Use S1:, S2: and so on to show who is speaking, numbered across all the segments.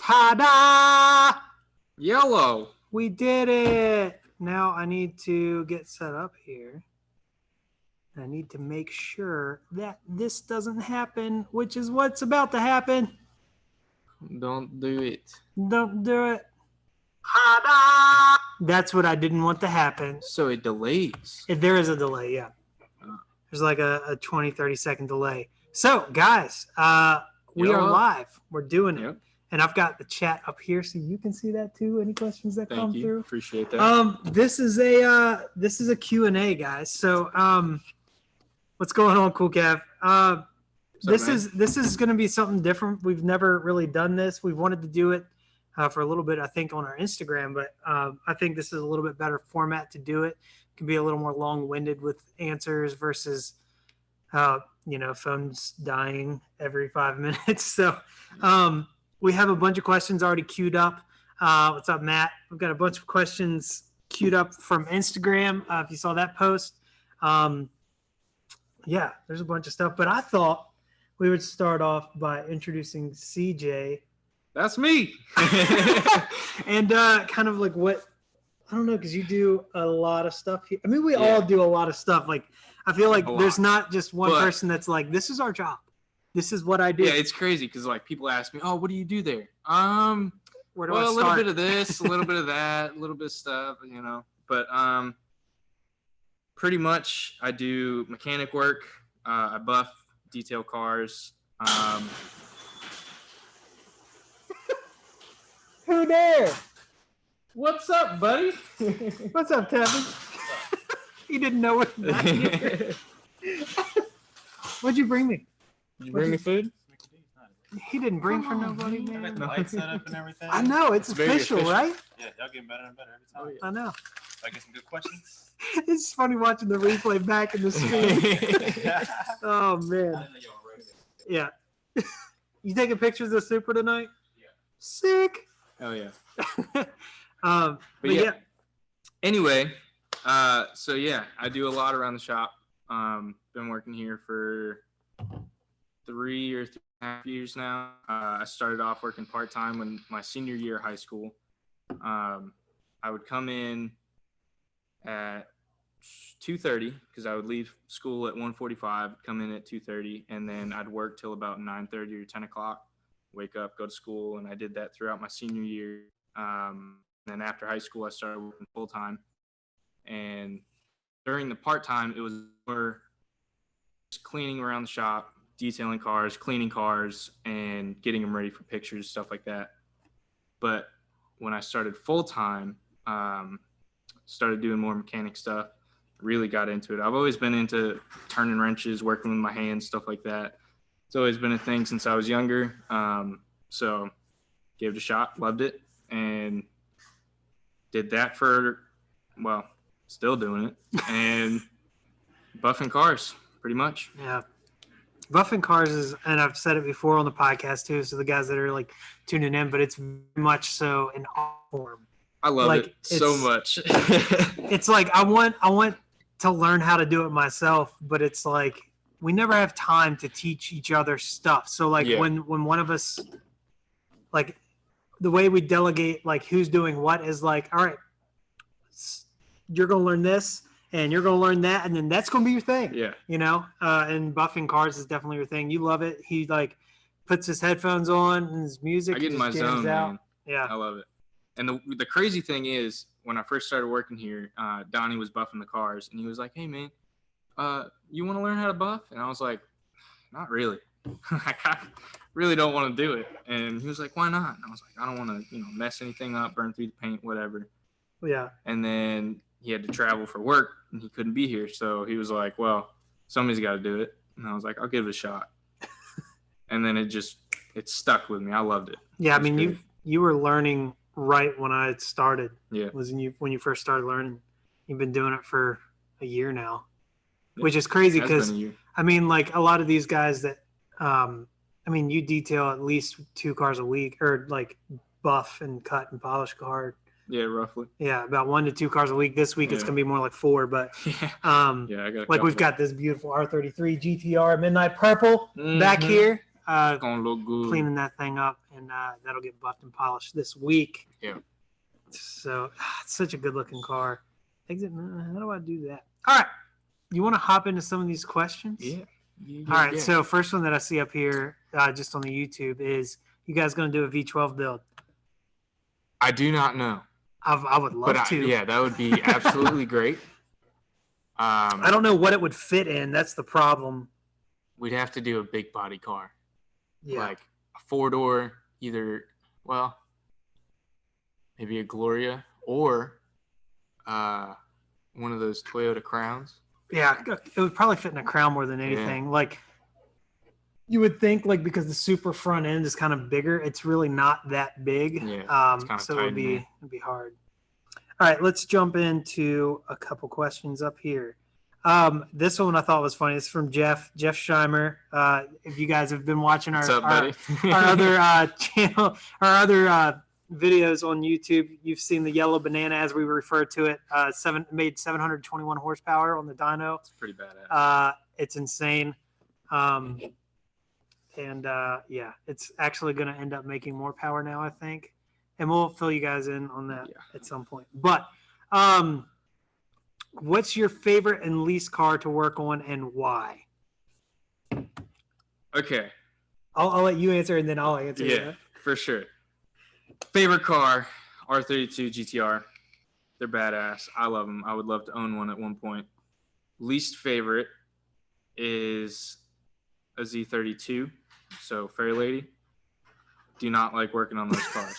S1: Ta-da!
S2: Yellow.
S1: We did it. Now I need to get set up here. I need to make sure that this doesn't happen, which is what's about to happen.
S2: Don't do it.
S1: Don't do it. Ta-da! That's what I didn't want to happen.
S2: So it delays.
S1: There is a delay, yeah. There's like a 20, 30-second delay. So, guys, we are live. We're doing it. Yep. And I've got the chat up here so you can see that too. Any questions that come through?
S2: Appreciate that.
S1: This is a Q&A, guys. So, what's going on, Cool Cav? This is going to be something different. We've never really done this. We've wanted to do it for a little bit, I think, on our Instagram, but I think this is a little bit better format to do it. It can be a little more long-winded with answers versus, phones dying every 5 minutes. So we have a bunch of questions already queued up. What's up, Matt? We've got a bunch of questions queued up from Instagram. If you saw that post, yeah, there's a bunch of stuff. But I thought we would start off by introducing CJ.
S2: That's me.
S1: And kind of like what, I don't know, because you do a lot of stuff here. I mean, we all do a lot of stuff. Like, I feel like there's not just one person that's like, this is our job. This is what I do.
S2: Yeah, it's crazy because like people ask me, oh, what do you do there?
S1: Where do I start?
S2: A little bit of this, a little bit of that, a little bit of stuff, But pretty much I do mechanic work. I buff, detail cars.
S1: Who there?
S2: What's up, buddy?
S1: What's up, Tevin? He didn't know what. What'd you bring me?
S2: Did you bring me food?
S1: He didn't bring for nobody, man.
S3: I got the lights set up and everything.
S1: I know, it's official, right?
S3: Yeah, y'all getting better and better every time.
S1: I know.
S3: I get some good questions.
S1: It's funny watching the replay back in the screen. Oh, man. Yeah. You taking pictures of Super tonight?
S3: Yeah.
S1: Sick.
S2: Oh, yeah.
S1: But yeah.
S2: Anyway, so yeah, I do a lot around the shop. Been working here for 3 or 3.5 years now. I started off working part-time when my senior year of high school. I would come in at 2:30 because I would leave school at 1:45, come in at 2:30, and then I'd work till about 9:30 or 10 o'clock, wake up, go to school, and I did that throughout my senior year. Then after high school, I started working full-time. And during the part-time, it was more just cleaning around the shop, detailing cars, cleaning cars, and getting them ready for pictures, stuff like that. But when I started full-time, started doing more mechanic stuff, really got into it. I've always been into turning wrenches, working with my hands, stuff like that. It's always been a thing since I was younger. So gave it a shot, loved it, and did that for, well, still doing it, and buffing cars pretty much.
S1: Yeah. Buffing cars is, and I've said it before on the podcast too, so the guys that are like tuning in, but it's very much so an art form.
S2: I love it so much.
S1: It's like I want to learn how to do it myself, but it's like we never have time to teach each other stuff. So like when one of us, like the way we delegate like who's doing what is like, all right, you're going to learn this and you're going to learn that. And then that's going to be your thing.
S2: Yeah.
S1: And buffing cars is definitely your thing. You love it. He like puts his headphones on and his music.
S2: I get in my zone, man.
S1: Yeah.
S2: I love it. And the crazy thing is when I first started working here, Donnie was buffing the cars and he was like, hey man, you want to learn how to buff? And I was like, not really. I really don't want to do it. And he was like, why not? And I was like, I don't want to, mess anything up, burn through the paint, whatever.
S1: Yeah. And
S2: then he had to travel for work and he couldn't be here. So he was like, well, somebody's got to do it. And I was like, I'll give it a shot. And then it stuck with me. I loved it.
S1: Yeah. I mean, you were learning right when I started.
S2: Yeah.
S1: When you first started learning. You've been doing it for a year now, which is crazy because, I mean, like a lot of these guys that, you detail at least 2 cars a week or like buff and cut and polish car.
S2: Yeah, roughly.
S1: Yeah, about 1 to 2 cars a week. This week it's going to be more like 4, but
S2: I got
S1: like we've got this beautiful R33 Gtr Midnight Purple back here.
S2: It's going to look good.
S1: Cleaning that thing up and that'll get buffed and polished this week.
S2: Yeah.
S1: So it's such a good looking car. Exit. How do I do that? All right. You want to hop into some of these questions?
S2: Yeah.
S1: All right. So first one that I see up here, just on the YouTube, is you guys going to do a V12 build?
S2: I do not know.
S1: I would love to.
S2: Yeah, that would be absolutely great.
S1: I don't know what it would fit in. That's the problem.
S2: We'd have to do a big body car.
S1: Yeah.
S2: Like a 4-door, either, well, maybe a Gloria or one of those Toyota Crowns.
S1: Yeah, it would probably fit in a Crown more than anything. Yeah. Like, you would think, like, because the super front end is kind of bigger, it's really not that big.
S2: Yeah,
S1: so it'd be hard. All right, let's jump into a couple questions up here. This one I thought was funny. It's from Jeff Scheimer. If you guys have been watching our other channel, our other videos on YouTube, you've seen the yellow banana, as we refer to it. Made 721 horsepower on the dyno.
S2: It's pretty badass.
S1: It's insane. Yeah, it's actually going to end up making more power now, I think. And we'll fill you guys in on that at some point. But what's your favorite and least car to work on, and why?
S2: Okay.
S1: I'll let you answer, and then I'll answer.
S2: Yeah, for sure. Favorite car, R32 Gtr. They're badass. I love them. I would love to own one at one point. Least favorite is a Z32. So Fairlady. Do not like working on those cars.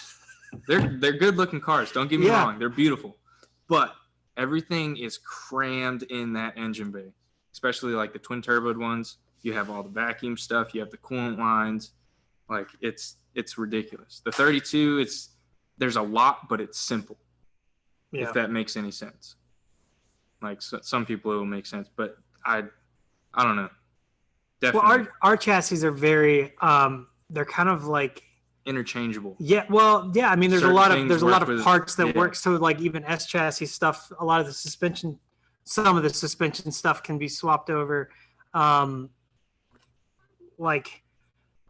S2: They're good looking cars. Don't get me wrong. They're beautiful. But everything is crammed in that engine bay, especially like the twin turboed ones. You have all the vacuum stuff. You have the coolant lines. Like it's ridiculous. The 32, there's a lot, but it's simple. Yeah. If that makes any sense. Like some people it will make sense, but I don't know. Definitely.
S1: Well, our chassis are very they're kind of like
S2: interchangeable.
S1: Yeah, well, yeah. I mean, there's a lot of parts that work. So like even S chassis stuff, a lot of the suspension, some of the suspension stuff can be swapped over. Like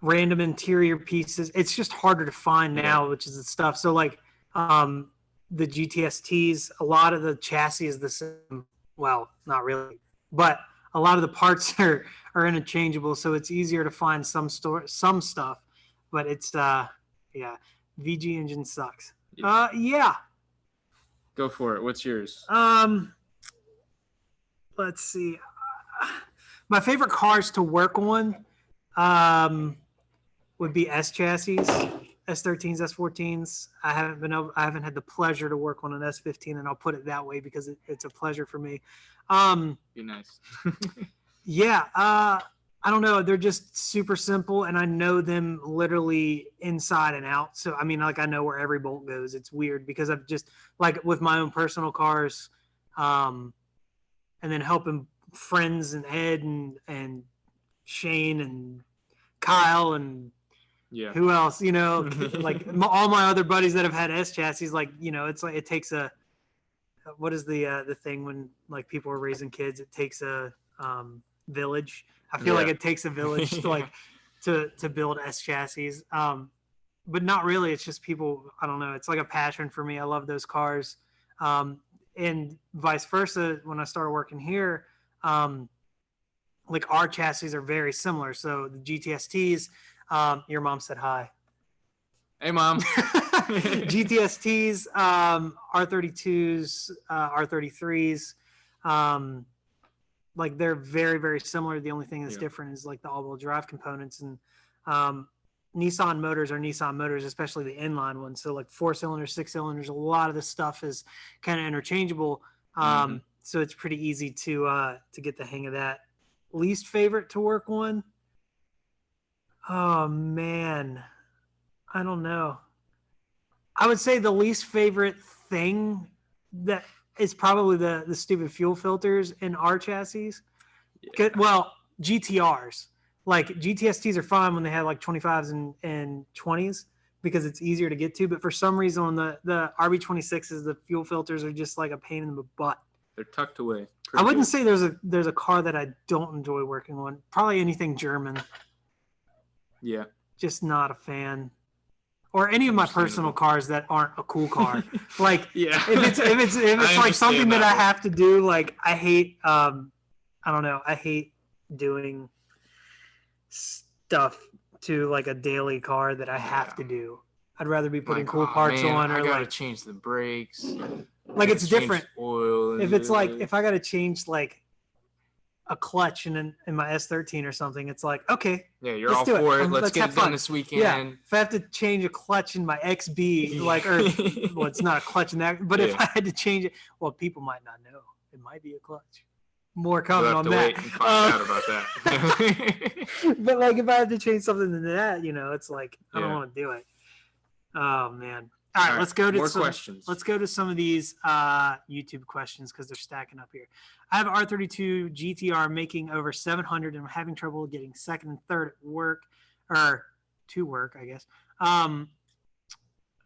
S1: random interior pieces. It's just harder to find now, which is the stuff. So like the GTSTs, a lot of the chassis is the same. Well, not really, but a lot of the parts are interchangeable, so it's easier to find some stuff. But it's VG engine sucks. Yeah.
S2: Go for it. What's yours?
S1: Let's see. My favorite cars to work on would be S chassis, S13s, S14s. I haven't had the pleasure to work on an S15, and I'll put it that way because it's a pleasure for me.
S2: Be nice.
S1: Yeah. I don't know. They're just super simple, and I know them literally inside and out. So, I mean, like, I know where every bolt goes. It's weird because I've just, like, with my own personal cars, and then helping friends and Ed and Shane and Kyle and who else, you know, like all my other buddies that have had S chassis, like, you know, it's like it takes a, what is the thing when, like, people are raising kids? It takes a village. I feel like it takes a village to like to build S chassis, but not really. It's just people. I don't know. It's like a passion for me. I love those cars, and vice versa. When I started working here, like our chassis are very similar. So the GTSTs. Your mom said hi.
S2: Hey, Mom.
S1: GTSTs, R32s, R33s. Like they're very, very similar. The only thing that's different is like the all-wheel drive components, and Nissan motors are Nissan motors, especially the inline ones. So like 4-cylinders, 6-cylinders, a lot of the stuff is kind of interchangeable. So it's pretty easy to get the hang of that. Least favorite to work on? Oh man, I don't know. I would say the least favorite thing that is probably the stupid fuel filters in our chassis. Yeah. Well, GTRs. Like GTSTs are fine when they have like 25s and 20s because it's easier to get to. But for some reason on the RB26s, the fuel filters are just like a pain in the butt.
S2: They're tucked away.
S1: I wouldn't say there's a car that I don't enjoy working on. Probably anything German.
S2: Yeah.
S1: Just not a fan. or any of my personal cars that aren't a cool car. Like
S2: Yeah.
S1: if it's like something that I have to do, like I hate I don't know, I hate doing stuff to like a daily car that I have to do. I'd rather be putting
S2: like,
S1: cool parts
S2: man,
S1: on, or
S2: I gotta
S1: like
S2: change the brakes.
S1: like it's different.
S2: Oil.
S1: If it's like if I gotta change like a clutch in my S13 or something, it's like okay,
S2: yeah, you're
S1: let's
S2: all
S1: do
S2: for
S1: it.
S2: it. Let's get it done this weekend.
S1: Yeah, if I have to change a clutch in my XB, like, or well, it's not a clutch in that, but if I had to change it, well, people might not know. It might be a clutch. More comment on that.
S2: Wait and find out about that.
S1: But like, if I had to change something to that, it's like I don't want to do it. Oh man! All right, let's go to
S2: more
S1: some
S2: questions.
S1: Let's go to some of these YouTube questions because they're stacking up here. I have R32 Gtr making over 700 and I'm having trouble getting second and third at work, or to work, I guess.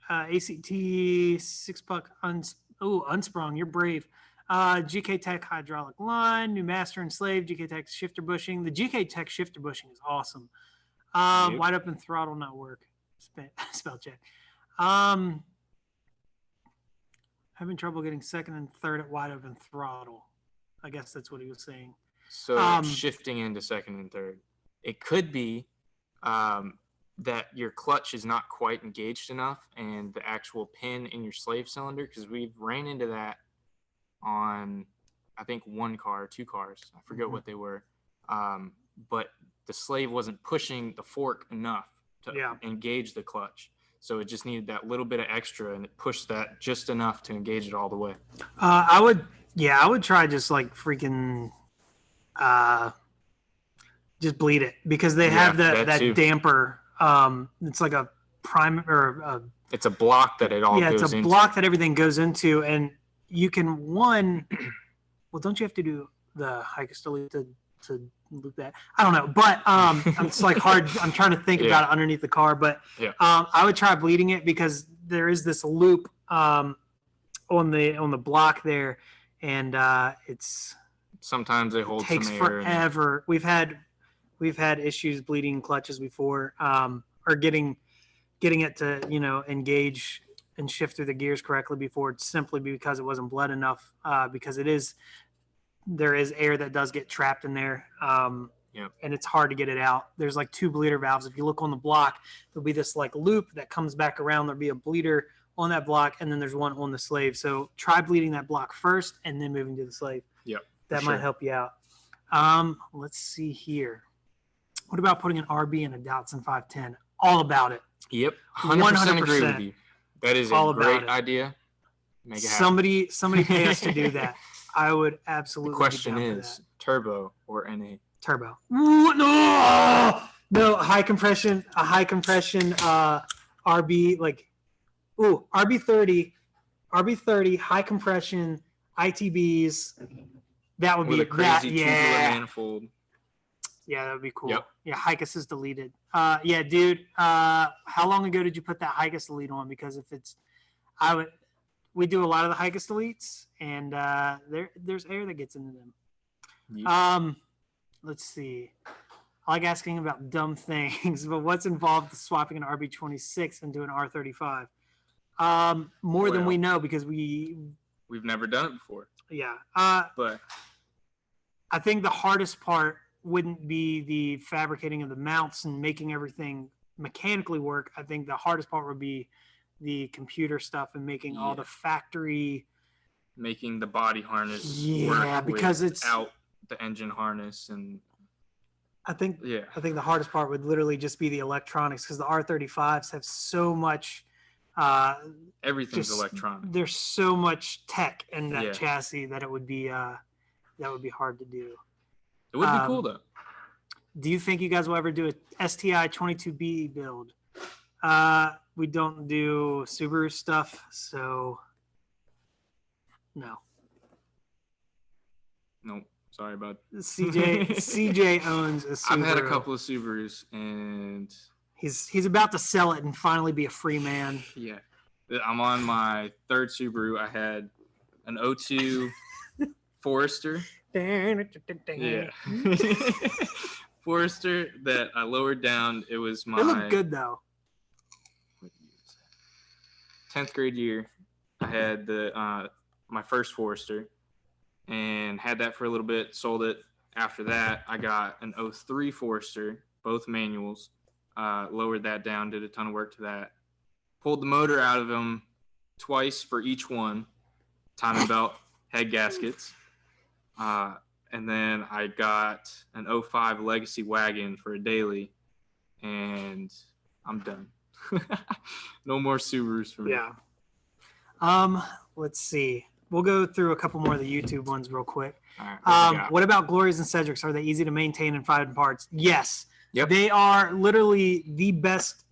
S1: ACT 6-puck unsprung. You're brave. GK Tech hydraulic line, new master and slave, GK Tech shifter bushing. The GK Tech shifter bushing is awesome. Wide open throttle not work. Spell check. Having trouble getting second and third at wide open throttle. I guess that's what he was saying.
S2: So shifting into second and third. It could be that your clutch is not quite engaged enough and the actual pin in your slave cylinder, because we've ran into that on, I think, one car, two cars. I forget what they were. But the slave wasn't pushing the fork enough to engage the clutch. So it just needed that little bit of extra, and it pushed that just enough to engage it all the way.
S1: I would try just like freaking just bleed it, because they have that damper. It's like a prime or
S2: it's a block that it all goes into.
S1: It's a block that everything goes into, and you can well, don't you have to do the hikers delete to loop that? I don't know, but it's like hard. I'm trying to think about it underneath the car, but I would try bleeding it, because there is this loop on the block there, and it's
S2: sometimes they hold
S1: takes
S2: some air
S1: forever. We've had issues bleeding clutches before, or getting it to engage and shift through the gears correctly before, simply because it wasn't bled enough, because there is air that does get trapped in there, and it's hard to get it out. There's like two bleeder valves. If you look on the block, there'll be this like loop that comes back around. There'll be a bleeder on that block, and then there's one on the slave. So try bleeding that block first and then moving to the slave. That might help you out. Let's see here. What about putting an RB in a Datsun 510? All about it.
S2: Yep, 100% agree with you. That is a great idea. Make it happen.
S1: Somebody pay us to do that. I would absolutely.
S2: The question is turbo or NA?
S1: Turbo. Ooh, no, high compression. A high compression RB, like RB30, high compression ITBs. That would
S2: with
S1: be
S2: a crazy tubular
S1: manifold. Yeah, that would be cool. Yeah, Hikus is deleted. Yeah, dude. How long ago did you put that Hikus delete on? Because if it's, we do a lot of the Hikus deletes, and there's air that gets into them. Yep. Let's see. I like asking about dumb things, but what's involved with swapping an RB26 into an R35? More than we know, because we've
S2: never done it before.
S1: Yeah.
S2: But
S1: I think the hardest part wouldn't be the fabricating of the mounts and making everything mechanically work. I think the hardest part would be the computer stuff and making all the factory,
S2: making the body harness
S1: work, because it's
S2: out the engine harness. And
S1: I think the hardest part would literally just be the electronics, because the R35s have so much
S2: everything's electronic.
S1: There's so much tech in that chassis that it would be hard to do.
S2: It would be cool though.
S1: Do you think you guys will ever do a STI 22B build? We don't do Subaru stuff, so no.
S2: Nope. Sorry about
S1: CJ owns a Subaru.
S2: I've had a couple of Subarus, and
S1: he's about to sell it and finally be a free man.
S2: Yeah. I'm on my third Subaru. I had an 02 Forester. Yeah. Forester that I lowered down. It was my.
S1: They look good though.
S2: 10th grade year, I had my first Forester and had that for a little bit, sold it. After that, I got an 03 Forester, both manuals, lowered that down, did a ton of work to that. Pulled the motor out of them twice for each one, timing belt, head gaskets. And then I got an 05 Legacy wagon for a daily, and I'm done. No more Subarus for me.
S1: Yeah. Let's see. We'll go through a couple more of the YouTube ones real quick.
S2: All right,
S1: What about Glorias and Cedrics? Are they easy to maintain and find parts? Yes.
S2: Yep.
S1: They are literally the best.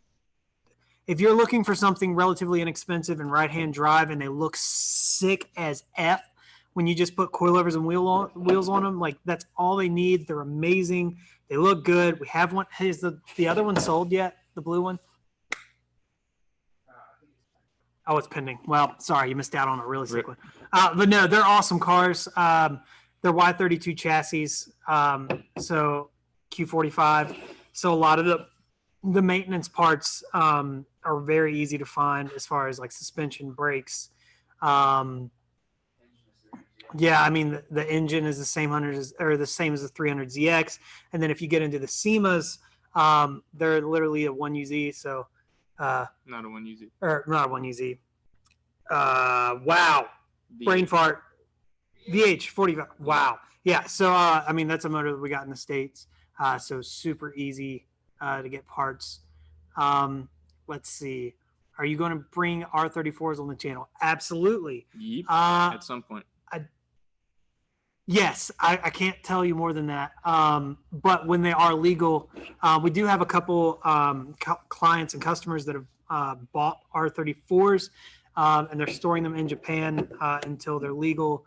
S1: If you're looking for something relatively inexpensive and right-hand drive and they look sick as F when you just put coilovers and wheels on them, like that's all they need. They're amazing. They look good. We have one. Is the other one sold yet? The blue one? Oh, it's pending. Well, sorry, you missed out on a really sick one. But no, they're awesome cars. They're Y32 chassis, so Q45. So a lot of the maintenance parts are very easy to find as far as like suspension, brakes. Yeah, I mean the engine is the same the same as the 300ZX, and then if you get into the SEMAs, they're literally a 1UZ. So
S2: not a 1UZ.
S1: Or not a 1UZ. Wow. Brain fart. VH45. Wow. Yeah. So, I mean, that's a motor that we got in the States. So super easy to get parts. Let's see. Are you going to bring R34s on the channel? Absolutely.
S2: Yep. At some point.
S1: Yes, I can't tell you more than that. But when they are legal, we do have a couple clients and customers that have bought R34s, and they're storing them in Japan until they're legal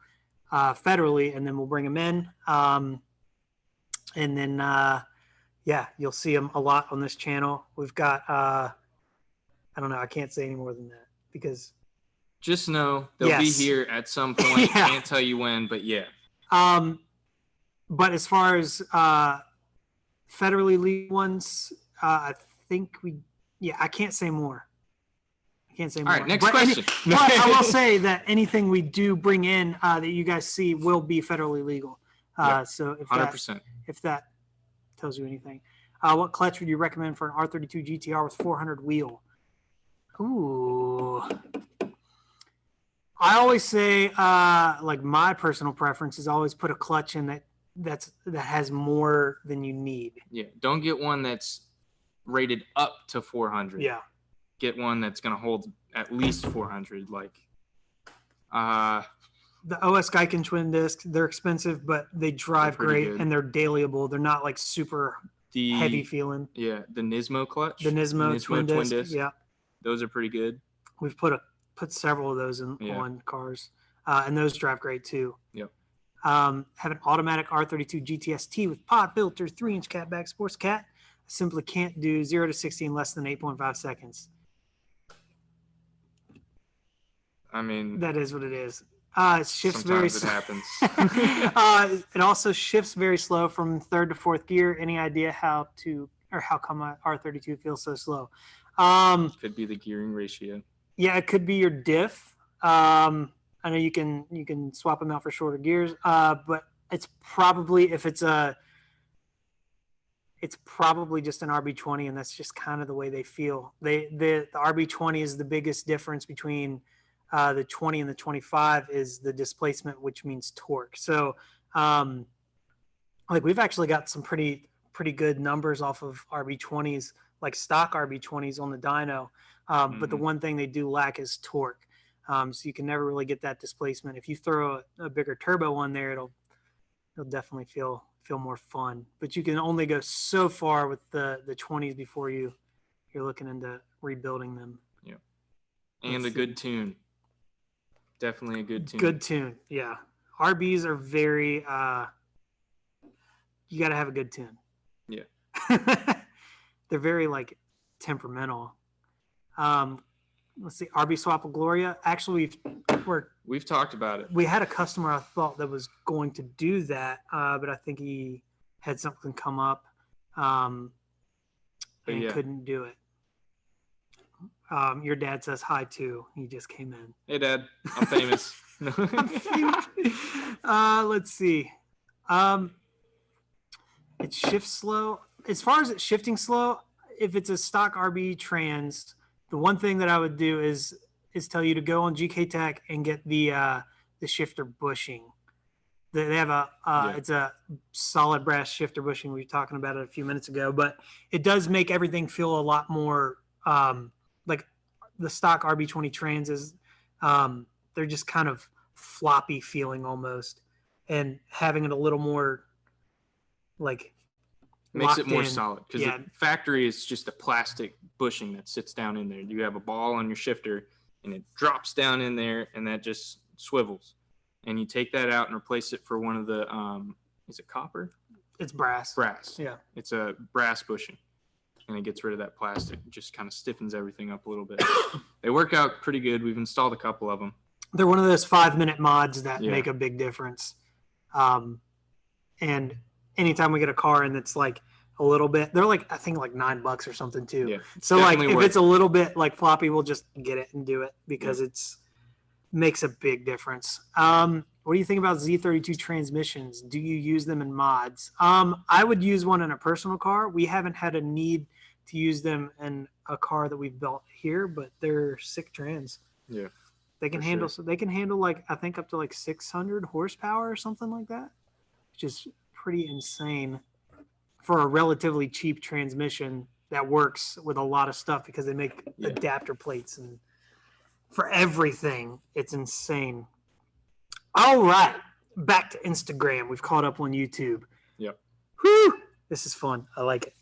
S1: federally, and then we'll bring them in. And then, yeah, you'll see them a lot on this channel. We've got, I don't know, I can't say any more than that because.
S2: Just know they'll be here at some point. Yeah. Can't tell you when, but yeah.
S1: But as far as federally legal ones, I think I can't say more. I can't say more.
S2: All right, next question.
S1: But I will say that anything we do bring in that you guys see will be federally legal.
S2: Yep.
S1: So if
S2: 100%.
S1: If that tells you anything. What clutch would you recommend for an R32 GTR with 400 wheel? Ooh. I always say, like my personal preference is always put a clutch in that has more than you need.
S2: Yeah, don't get one that's rated up to 400.
S1: Yeah,
S2: get one that's gonna hold at least 400. Like,
S1: the OS Geiken twin disc, they're expensive, but they drive great
S2: good.
S1: and they're dailyable. They're not like super heavy feeling.
S2: Yeah, the Nismo clutch.
S1: The Nismo twin disc. Yeah,
S2: those are pretty good.
S1: We've put several of those on cars, and those drive great too.
S2: Yep.
S1: Have an automatic R32 GTS T with pod filter, 3-inch catback sports cat. I simply can't do 0 to 60 in less than 8.5 seconds.
S2: I mean,
S1: that is what it is. It shifts very slow.
S2: It happens.
S1: It also shifts very slow from third to fourth gear. Any idea how come my R32 feels so slow?
S2: Could be the gearing ratio.
S1: Yeah, it could be your diff. I know you can swap them out for shorter gears, but it's probably it's probably just an RB20, and that's just kind of the way they feel. The RB20 is the biggest difference between the 20 and the 25 is the displacement, which means torque. So, like we've actually got some pretty good numbers off of RB20s, like stock RB20s on the dyno. But the one thing they do lack is torque. So you can never really get that displacement. If you throw a bigger turbo on there, it'll definitely feel more fun. But you can only go so far with the 20s before you're looking into rebuilding them.
S2: Yeah. And a good tune. Definitely a good tune.
S1: Good tune, yeah. RBs are very you got to have a good tune.
S2: Yeah.
S1: They're very like temperamental. Let's see, RB Swap of Gloria. Actually,
S2: we've talked about it.
S1: We had a customer I thought that was going to do that, but I think he had something come up and couldn't do it. Your dad says hi too. He just came in.
S2: Hey, Dad. I'm famous.
S1: Let's see. It shifts slow. As far as it shifting slow, if it's a stock RB trans, the one thing that I would do is tell you to go on GK Tech and get the shifter bushing. They have it's a solid brass shifter bushing. We were talking about it a few minutes ago, but it does make everything feel a lot more like the stock RB20 trans is. They're just kind of floppy feeling almost, and having it a little more like
S2: makes it more
S1: in.
S2: solid because the factory is just a plastic bushing that sits down in there. You have a ball on your shifter and it drops down in there and that just swivels. And you take that out and replace it for one of the is it copper?
S1: It's brass.
S2: Brass.
S1: Yeah.
S2: It's a brass bushing. And it gets rid of that plastic. It just kind of stiffens everything up a little bit. They work out pretty good. We've installed a couple of them.
S1: They're one of those 5-minute mods that make a big difference. And anytime we get a car and it's like a little bit, they're like, I think like $9 or something too.
S2: Yeah,
S1: so like if it's a little bit like floppy, we'll just get it and do it because it's makes a big difference. What do you think about Z32 transmissions? Do you use them in mods? I would use one in a personal car. We haven't had a need to use them in a car that we've built here, but they're sick trans.
S2: Yeah.
S1: They can handle they can handle like I think up to like 600 horsepower or something like that, which is pretty insane for a relatively cheap transmission that works with a lot of stuff because they make adapter plates and for everything. It's insane. All right, back to Instagram. We've caught up on YouTube.
S2: Yep.
S1: Whew, this is fun. I like it.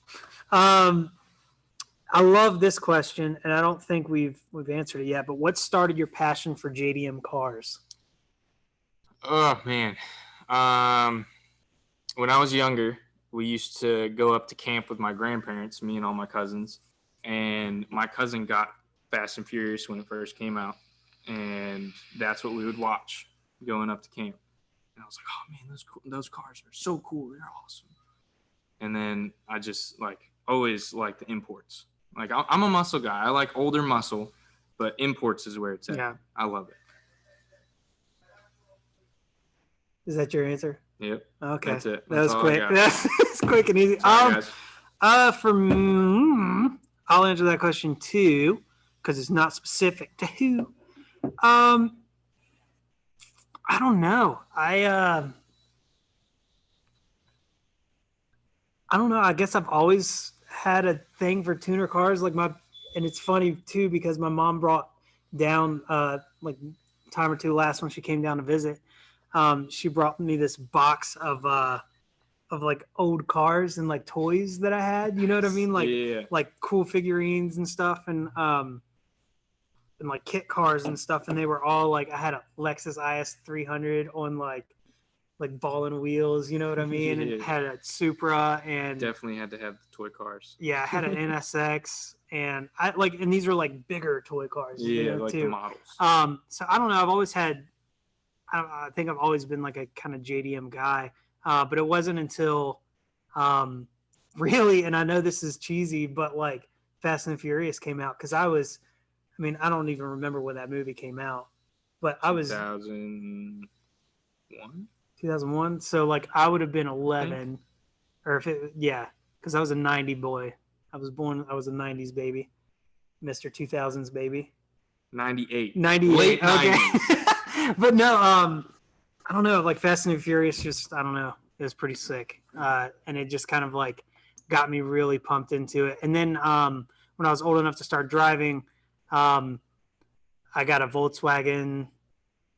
S1: I love this question, and I don't think we've answered it yet. But what started your passion for JDM cars?
S2: Oh man, when I was younger, we used to go up to camp with my grandparents, me and all my cousins, and my cousin got Fast and Furious when it first came out, and that's what we would watch going up to camp. And I was like, oh man, those cars are so cool, they're awesome. And then I just like always like the imports. Like I'm a muscle guy. I like older muscle, but imports is where it's at.
S1: Yeah.
S2: I love it.
S1: Is that your answer?
S2: Yep.
S1: Okay.
S2: That's it.
S1: That was quick. That's quick and easy.
S2: Sorry, guys.
S1: For me, I'll answer that question too, because it's not specific to who. I don't know. I don't know. I guess I've always had a thing for tuner cars. And it's funny too because my mom brought down like a time or two last when she came down to visit. She brought me this box of like old cars and like toys that I had. You know what I mean? Like cool figurines and stuff, and like kit cars and stuff. And they were all like, I had a Lexus IS 300 on like ball and wheels. You know what I mean? And had a Supra and
S2: definitely had to have the toy cars.
S1: Yeah, I had an NSX and and these were like bigger toy cars.
S2: Yeah, like
S1: too.
S2: the models.
S1: So I don't know. I've always had. I think I've always been like a kind of JDM guy, but it wasn't until really, and I know this is cheesy, but like Fast and Furious came out because I don't even remember when that movie came out, but I was
S2: 2001.
S1: 2001. So like I would have been 11, or because I was a 90 boy. I was a 90s baby, Mr. 2000s baby.
S2: 98.
S1: Late okay.
S2: 90s.
S1: But no, I don't know. Like Fast and Furious, just I don't know. It was pretty sick, and it just kind of like got me really pumped into it. And then when I was old enough to start driving, I got a Volkswagen,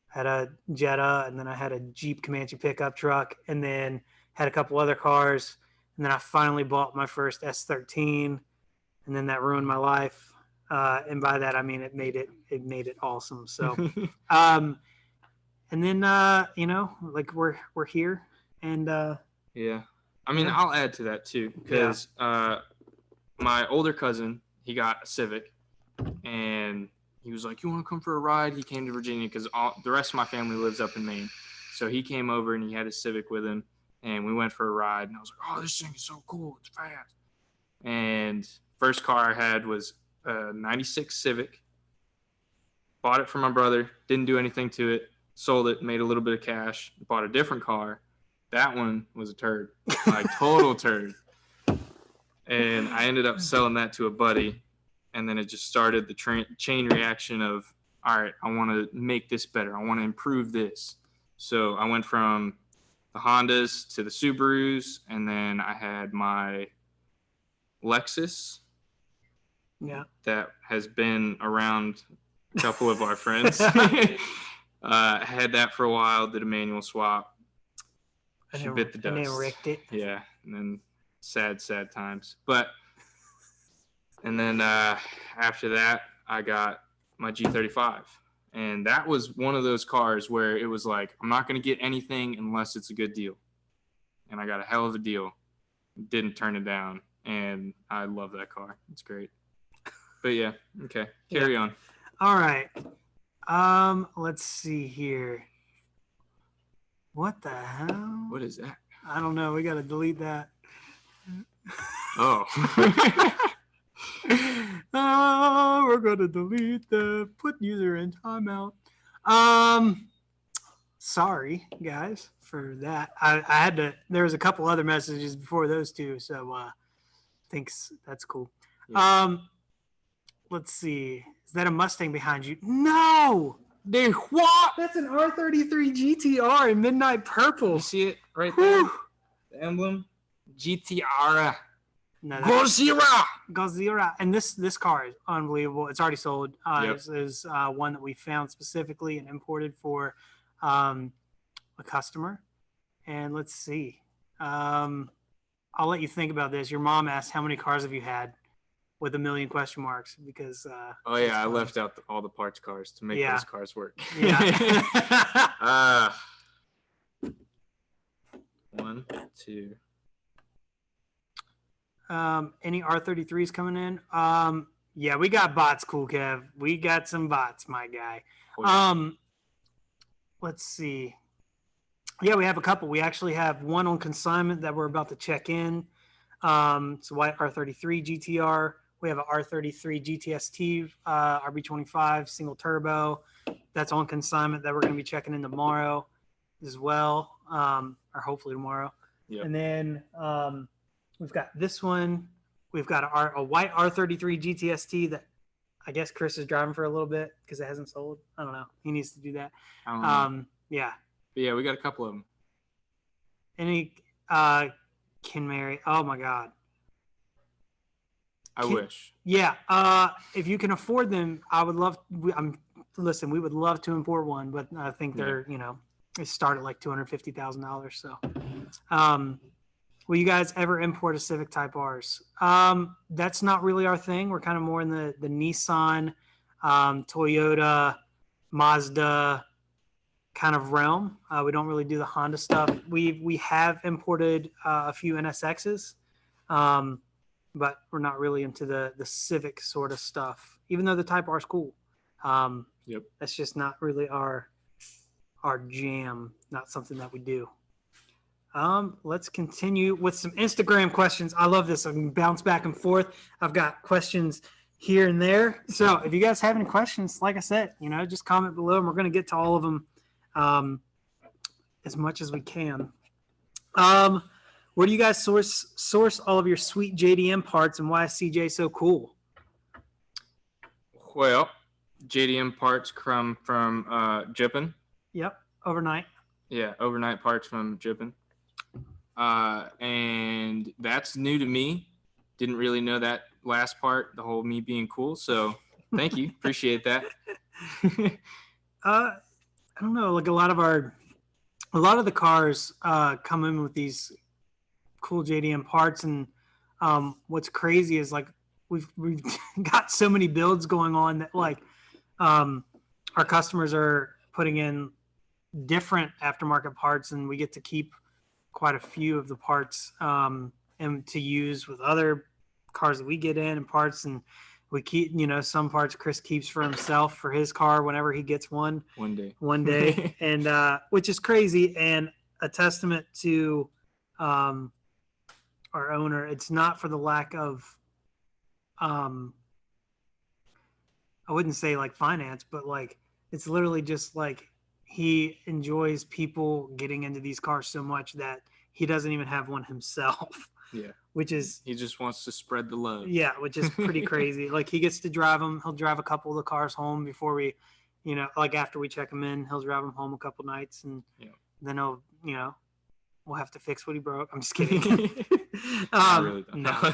S1: had a Jetta, and then I had a Jeep Comanche pickup truck, and then had a couple other cars, and then I finally bought my first S13, and then that ruined my life. And by that I mean it made it awesome. So. And then, like we're here and,
S2: yeah, I mean, I'll add to that too, because, my older cousin, he got a Civic and he was like, you want to come for a ride? He came to Virginia because the rest of my family lives up in Maine. So he came over and he had his Civic with him and we went for a ride and I was like, oh, this thing is so cool. It's fast. And first car I had was a 96 Civic. Bought it for my brother. Didn't do anything to it. Sold it. Made a little bit of cash. Bought a different car. That one was a turd. Like total turd. And I ended up selling that to a buddy. And then it just started the chain reaction of, all right, I want to make this better. I want to improve this. So I went from the Hondas to the Subarus, and then I had my Lexus.
S1: Yeah.
S2: That has been around a couple of our friends. Had that for a while, did a manual swap. She bit the dust.
S1: And they wrecked it.
S2: Yeah, and then sad times. And then after that, I got my G35. And that was one of those cars where it was like, I'm not going to get anything unless it's a good deal. And I got a hell of a deal. Didn't turn it down. And I love that car. It's great. But yeah, okay. Carry on.
S1: All right. Let's see here. What the hell?
S2: What is that?
S1: I don't know. We got to delete that.
S2: Oh.
S1: We're gonna delete the put user in timeout. Sorry guys for that. I had to. There was a couple other messages before those two, so thanks. That's cool.
S2: Yeah.
S1: Let's see. Is that a Mustang behind you? No.
S2: Dude, what?
S1: That's an R33 GTR in midnight purple.
S2: You see it right there? The emblem. GTR.
S1: No, Gozira. And this car is unbelievable. It's already sold.
S2: Yep.
S1: This is one that we found specifically and imported for a customer. And let's see. I'll let you think about this. Your mom asked, how many cars have you had? With a million question marks, because
S2: oh yeah, I left out all the parts cars to make those cars work.
S1: Yeah.
S2: 1, 2.
S1: Any R33s coming in? Yeah, we got bots, Cool Kev. We got some bots, my guy.
S2: Oh, yeah.
S1: Let's see. Yeah, we have a couple. We actually have one on consignment that we're about to check in. It's a white R33 GTR. We have a R33 GTST RB25 single turbo. That's on consignment that we're going to be checking in tomorrow as well, or hopefully tomorrow.
S2: Yep.
S1: And then we've got this one. We've got a white R33 GTST that I guess Chris is driving for a little bit because it hasn't sold. I don't know. He needs to do that.
S2: I don't know.
S1: Yeah.
S2: But yeah, we got a couple of them.
S1: Any Ken Mary? Oh my God.
S2: I wish.
S1: Yeah. If you can afford them, I would love. Listen, we would love to import one, but I think they're they start at like $250,000. So, will you guys ever import a Civic Type R's? That's not really our thing. We're kind of more in the Nissan, Toyota, Mazda kind of realm. We don't really do the Honda stuff. We have imported a few NSXs. But we're not really into the Civic sort of stuff, even though the Type R is cool.
S2: Yep.
S1: That's just not really our jam, not something that we do. Let's continue with some Instagram questions. I love this. I can bounce back and forth. I've got questions here and there. So if you guys have any questions, like I said, just comment below and we're going to get to all of them as much as we can. Where do you guys source all of your sweet JDM parts, and why is CJ so cool?
S2: Well, JDM parts come from Jippin.
S1: Yep, overnight.
S2: Yeah, overnight parts from Jippin. And that's new to me. Didn't really know that last part, the whole me being cool. So thank you. Appreciate that.
S1: I don't know. Like a lot of the cars come in with these cool JDM parts, and what's crazy is like we've got so many builds going on that like our customers are putting in different aftermarket parts, and we get to keep quite a few of the parts and to use with other cars that we get in and parts, and we keep some parts Chris keeps for himself for his car whenever he gets one one day and which is crazy and a testament to our owner. It's not for the lack of I wouldn't say like finance, but like it's literally just like he enjoys people getting into these cars so much that he doesn't even have one himself.
S2: Yeah.
S1: Which is
S2: he just wants to spread the love.
S1: Yeah, which is pretty crazy. Like he gets to drive them. He'll drive a couple of the cars home before we, like after we check them in, he'll drive them home a couple nights, and then he'll, we'll have to fix what he broke. I'm just kidding.
S2: I really don't.
S1: No.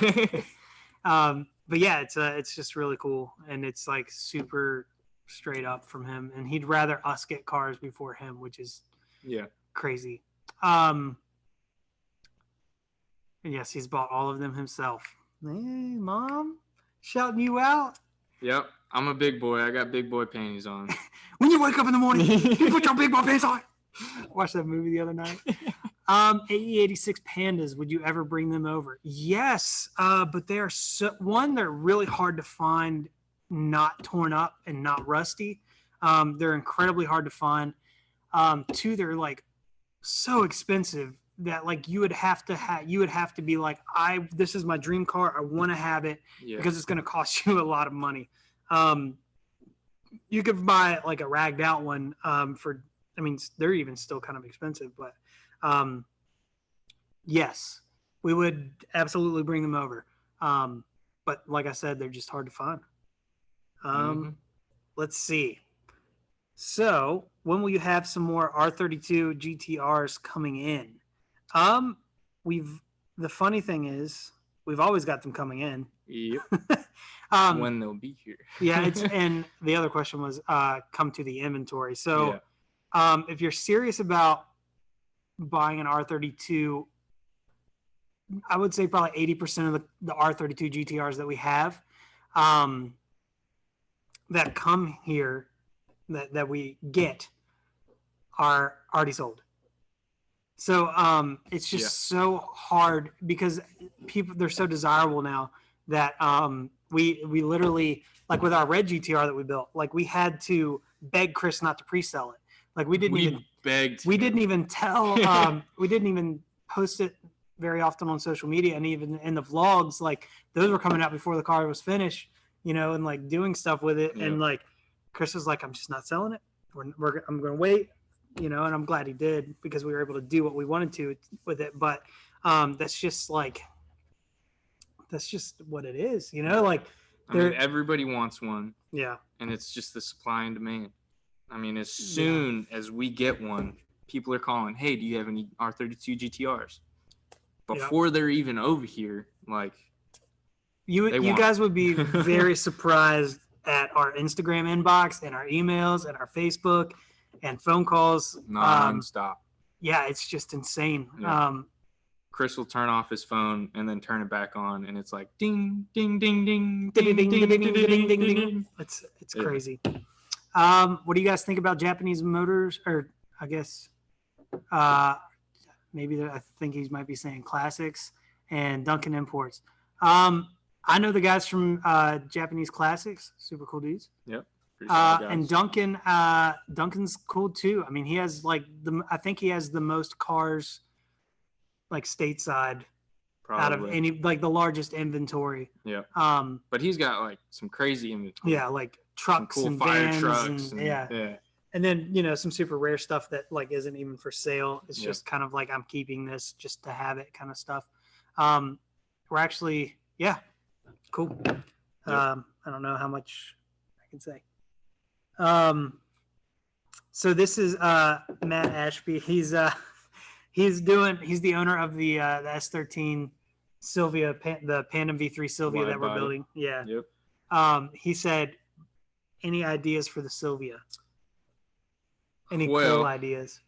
S1: But yeah, it's just really cool, and it's like super straight up from him, and he'd rather us get cars before him, which is crazy. Yes, he's bought all of them himself. Hey, Mom, shouting you out.
S2: Yep, I'm a big boy. I got big boy panties on.
S1: When you wake up in the morning, you put your big boy pants on. Watched that movie the other night. AE86 Pandas, would you ever bring them over? Yes, but they are they're really hard to find, not torn up and not rusty. They're incredibly hard to find. Two, they're like so expensive that like you would have to be like, this is my dream car. I want to have it because it's going to cost you a lot of money. You could buy like a ragged out one they're even still kind of expensive, but yes, we would absolutely bring them over. But like I said, they're just hard to find. Let's see. So when will you have some more R32 GTRs coming in? The funny thing is we've always got them coming in.
S2: Yep. When they'll be here.
S1: And the other question was come to the inventory. So if you're serious about buying an R32, I would say probably 80% of the R32 GTRs that we have that come here that we get are already sold. So it's just so hard because they're so desirable now that we literally, like with our red GTR that we built, like we had to beg Chris not to pre-sell it. Like we didn't even tell, we didn't even post it very often on social media, and even in the vlogs, like those were coming out before the car was finished, and like doing stuff with it. And like Chris was like, I'm just not selling it. I'm going to wait. And I'm glad he did because we were able to do what we wanted to with it. But that's just what it is, like
S2: everybody wants one.
S1: Yeah.
S2: And it's just the supply and demand. I mean, as soon as we get one, people are calling, hey, do you have any R32 GTRs? Before they're even over here, like you guys would be very surprised at our Instagram inbox and our emails and our Facebook and phone calls
S1: nonstop. It's just insane.
S2: Chris will turn off his phone and then turn it back on, and it's like ding, ding, ding, ding, ding, ding, ding, ding, ding, ding, ding.
S1: It's crazy. What do you guys think about Japanese motors? Or I guess maybe I think he might be saying classics and Duncan imports. I know the guys from Japanese Classics, super cool dudes.
S2: Yep.
S1: And Duncan's cool too. I mean, he has I think he has the most cars like stateside out of any, like the largest inventory.
S2: Yeah. But he's got like some crazy inventory.
S1: Yeah, like trucks cool and
S2: fire
S1: vans
S2: trucks
S1: and yeah. And then, some super rare stuff that like isn't even for sale. It's just kind of like, I'm keeping this just to have it kind of stuff. We're actually, cool. I don't know how much I can say. So this is Matt Ashby. He's the owner of the S13 Sylvia, the Pandem V3 Sylvia that we're building. Yeah.
S2: Yep.
S1: He said, any ideas for the Sylvia? Any cool ideas?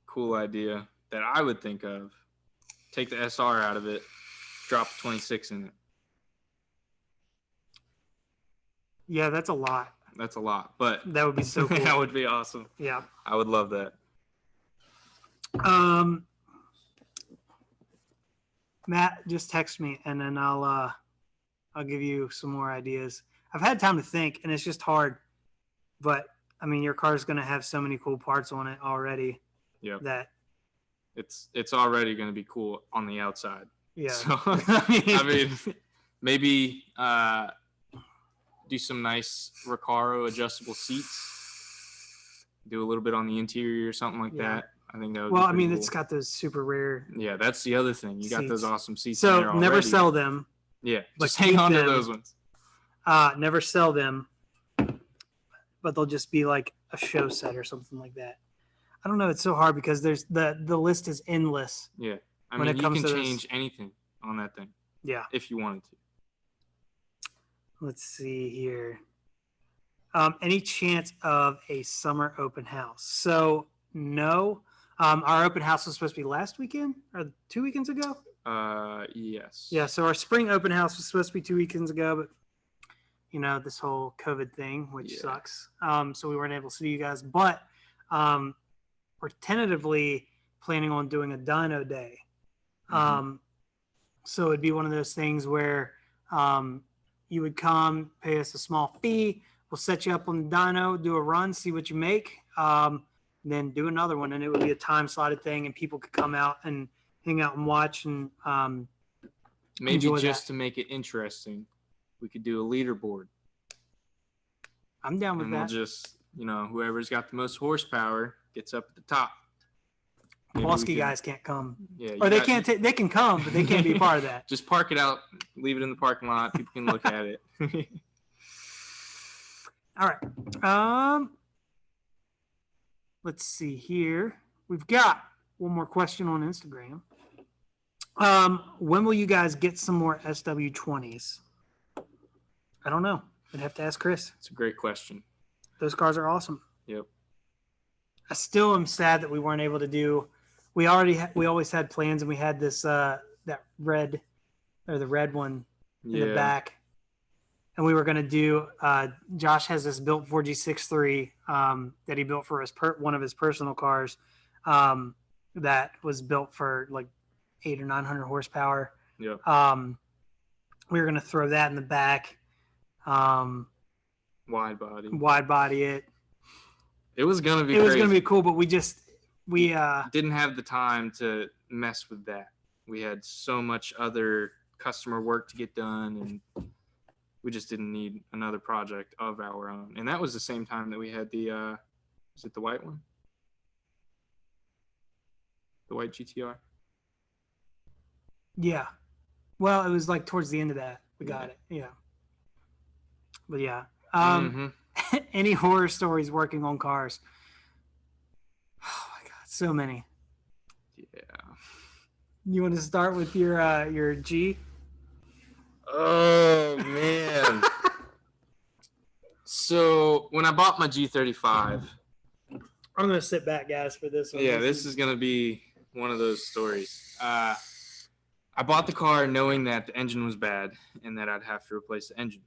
S2: Cool idea that I would think of. Take the SR out of it, drop a 26 in it.
S1: Yeah, that's a lot.
S2: That's a lot, but
S1: that would be so cool.
S2: That would be awesome.
S1: Yeah.
S2: I would love that.
S1: Matt, just text me and then I'll give you some more ideas. I've had time to think and it's just hard, but I mean, your car's going to have so many cool parts on it already.
S2: Yeah.
S1: That
S2: it's already going to be cool on the outside.
S1: Yeah.
S2: So, I mean, maybe do some nice Recaro adjustable seats. Do a little bit on the interior or something like
S1: Yeah.
S2: that. I think that would
S1: Well,
S2: be
S1: I
S2: pretty
S1: mean,
S2: cool.
S1: it's got those super rare.
S2: Yeah, that's the other thing. You got those
S1: seats.
S2: awesome seats.
S1: So
S2: in there
S1: never
S2: already.
S1: sell them.
S2: Yeah,
S1: but
S2: just hang
S1: keep
S2: on to
S1: them.
S2: those ones.
S1: Never sell them, but they'll just be like a show set or something like that. I don't know. It's so hard because there's the list is endless.
S2: Yeah, I
S1: when
S2: mean,
S1: it
S2: you
S1: comes
S2: can
S1: to this.
S2: change anything on that thing
S1: Yeah.
S2: if you wanted to.
S1: Let's see here. Any chance of a summer open house? So no. Our open house was supposed to be last weekend or 2 weekends ago.
S2: Yes.
S1: Yeah. So our spring open house was supposed to be 2 weekends ago, but this whole COVID thing, which sucks. So we weren't able to see you guys, but we're tentatively planning on doing a dyno day. So it'd be one of those things where you would come, pay us a small fee. We'll set you up on the dyno, do a run, see what you make, then do another one. And it would be a time slotted thing, and people could come out and hang out and watch. And
S2: maybe just to make it interesting, we could do a leaderboard.
S1: I'm down with
S2: and
S1: that.
S2: We'll just, whoever's got the most horsepower gets up at the top.
S1: Polsky guys can't come.
S2: Yeah,
S1: or they can't. They can come, but they can't be part of that.
S2: Just park it out, leave it in the parking lot. People can look at it.
S1: All right. Let's see here. We've got one more question on Instagram. When will you guys get some more SW20s? I don't know. I'd have to ask Chris.
S2: It's a great question.
S1: Those cars are awesome.
S2: Yep.
S1: I still am sad that we weren't able to do. We always had plans, and we had this that red, or the red one in the back, and we were going to do. Josh has this built 4G63 that he built for one of his personal cars, that was built for like 800 or 900 horsepower.
S2: Yeah.
S1: We were going to throw that in the back.
S2: Wide body
S1: it.
S2: It was gonna be.
S1: It was gonna be cool, but we
S2: didn't have the time to mess with that. We had so much other customer work to get done, and we just didn't need another project of our own. And that was the same time that we had the is it the white one? The white GTR?
S1: Yeah. Well, it was like towards the end of that. We got it. Yeah. But yeah. Any horror stories working on cars? Oh my God, so many.
S2: Yeah.
S1: You want to start with your G?
S2: Oh man. So when I bought my G35,
S1: I'm gonna sit back, guys, for this one.
S2: Yeah, this is gonna be one of those stories. I bought the car knowing that the engine was bad and that I'd have to replace the engine.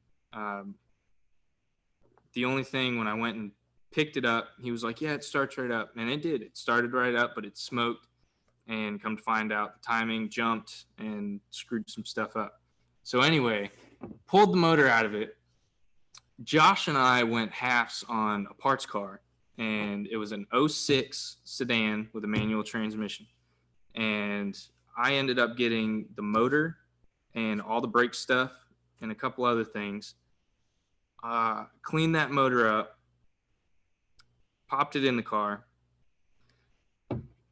S2: The only thing, when I went and picked it up, he was like, yeah, it starts right up. And it did. It started right up, but it smoked. And come to find out, the timing jumped and screwed some stuff up. So anyway, pulled the motor out of it. Josh and I went halves on a parts car. And it was an 06 sedan with a manual transmission. And I ended up getting the motor and all the brake stuff and a couple other things. Cleaned that motor up, popped it in the car.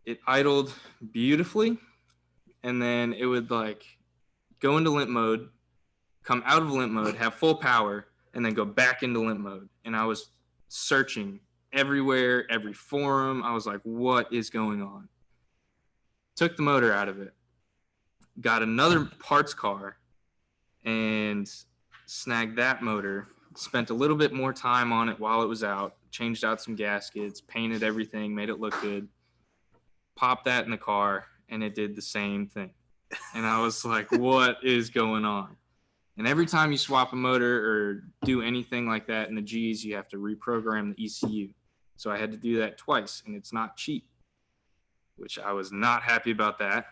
S2: It idled beautifully, and then it would like go into limp mode, come out of limp mode, have full power, and then go back into limp mode. And I was searching everywhere, every forum. I was like, what is going on? Took the motor out of it, got another parts car, and snagged that motor. Spent a little bit more time on it while it was out, changed out some gaskets, painted everything, made it look good, popped that in the car, and it did the same thing. And I was like, what is going on? And every time you swap a motor or do anything like that in the G's, you have to reprogram the ECU. So I had to do that twice, and it's not cheap, which I was not happy about that.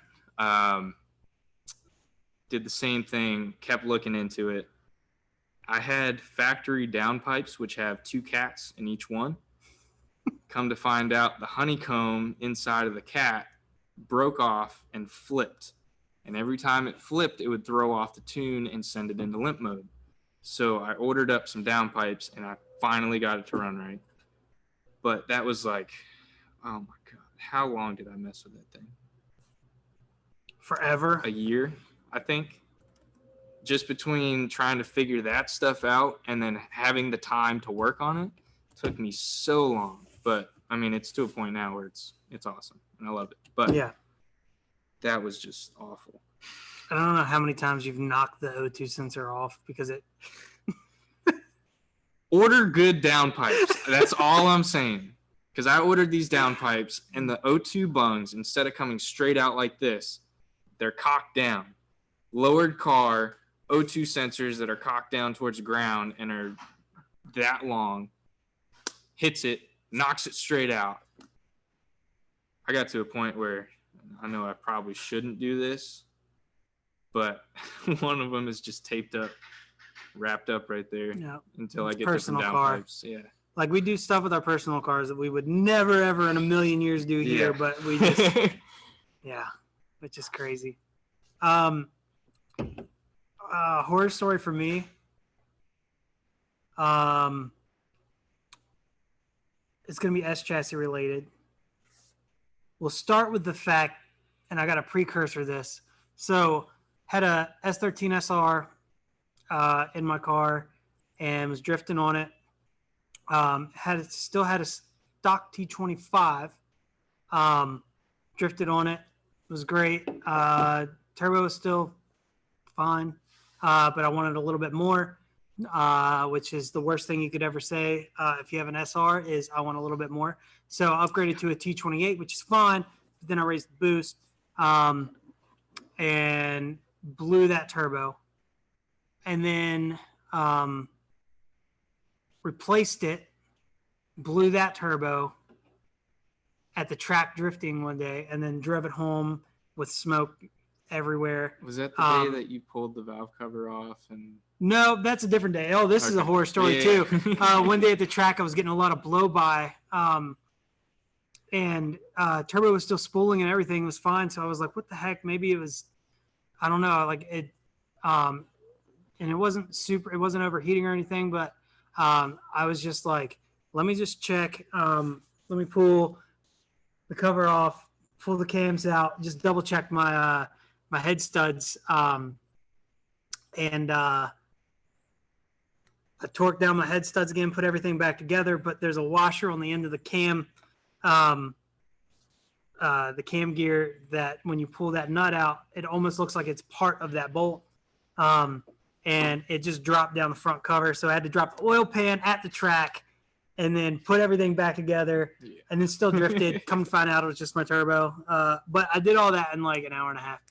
S2: Did the same thing, kept looking into it. I had factory downpipes, which have 2 cats in each one. Come to find out, the honeycomb inside of the cat broke off and flipped. And every time it flipped, it would throw off the tune and send it into limp mode. So I ordered up some downpipes, and I finally got it to run right. But that was like, oh my God, how long did I mess with that thing?
S1: Forever.
S2: A year, I think. Just between trying to figure that stuff out and then having the time to work on it took me so long. But I mean, it's to a point now where it's awesome and I love it. But
S1: Yeah.
S2: that was just awful.
S1: I don't know how many times you've knocked the O2 sensor off because it.
S2: Order good downpipes. That's all I'm saying. Because I ordered these downpipes and the O2 bungs, instead of coming straight out like this, they're cocked down. Lowered car, O2 sensors that are cocked down towards the ground and are that long, hits it, knocks it straight out. I got to a point where I know I probably shouldn't do this, but one of them is just taped up, wrapped up right there until I get different downpipes. Yeah.
S1: Like we do stuff with our personal cars that we would never, ever in a million years do here, but we just, which is crazy. Horror story for me. It's going to be S chassis related. We'll start with the fact, and I got a precursor to this. So had a S13 SR in my car and was drifting on it. Still had a stock T25. Drifted on it. It was great. Turbo was still fine, but I wanted a little bit more, which is the worst thing you could ever say if you have an SR is I want a little bit more. So I upgraded to a T28, which is fine. But then I raised the boost and blew that turbo. And then replaced it, blew that turbo at the track drifting one day, and then drove it home with smoke everywhere.
S2: Was that the day that you pulled the valve cover off? And
S1: no, that's a different day. Oh, this is a horror story too. One day at the track, I was getting a lot of blow by, and turbo was still spooling and everything was fine. So I was like, what the heck? Maybe it was, I don't know, like it, and it wasn't overheating or anything, but I was just like, let me just check. Let me pull the cover off, pull the cams out, just double check my my head studs, and I torqued down my head studs again, put everything back together. But there's a washer on the end of the cam gear that when you pull that nut out, it almost looks like it's part of that bolt. And it just dropped down the front cover. So I had to drop the oil pan at the track and then put everything back together and then still drifted. Come to find out it was just my turbo. But I did all that in like an hour and a half.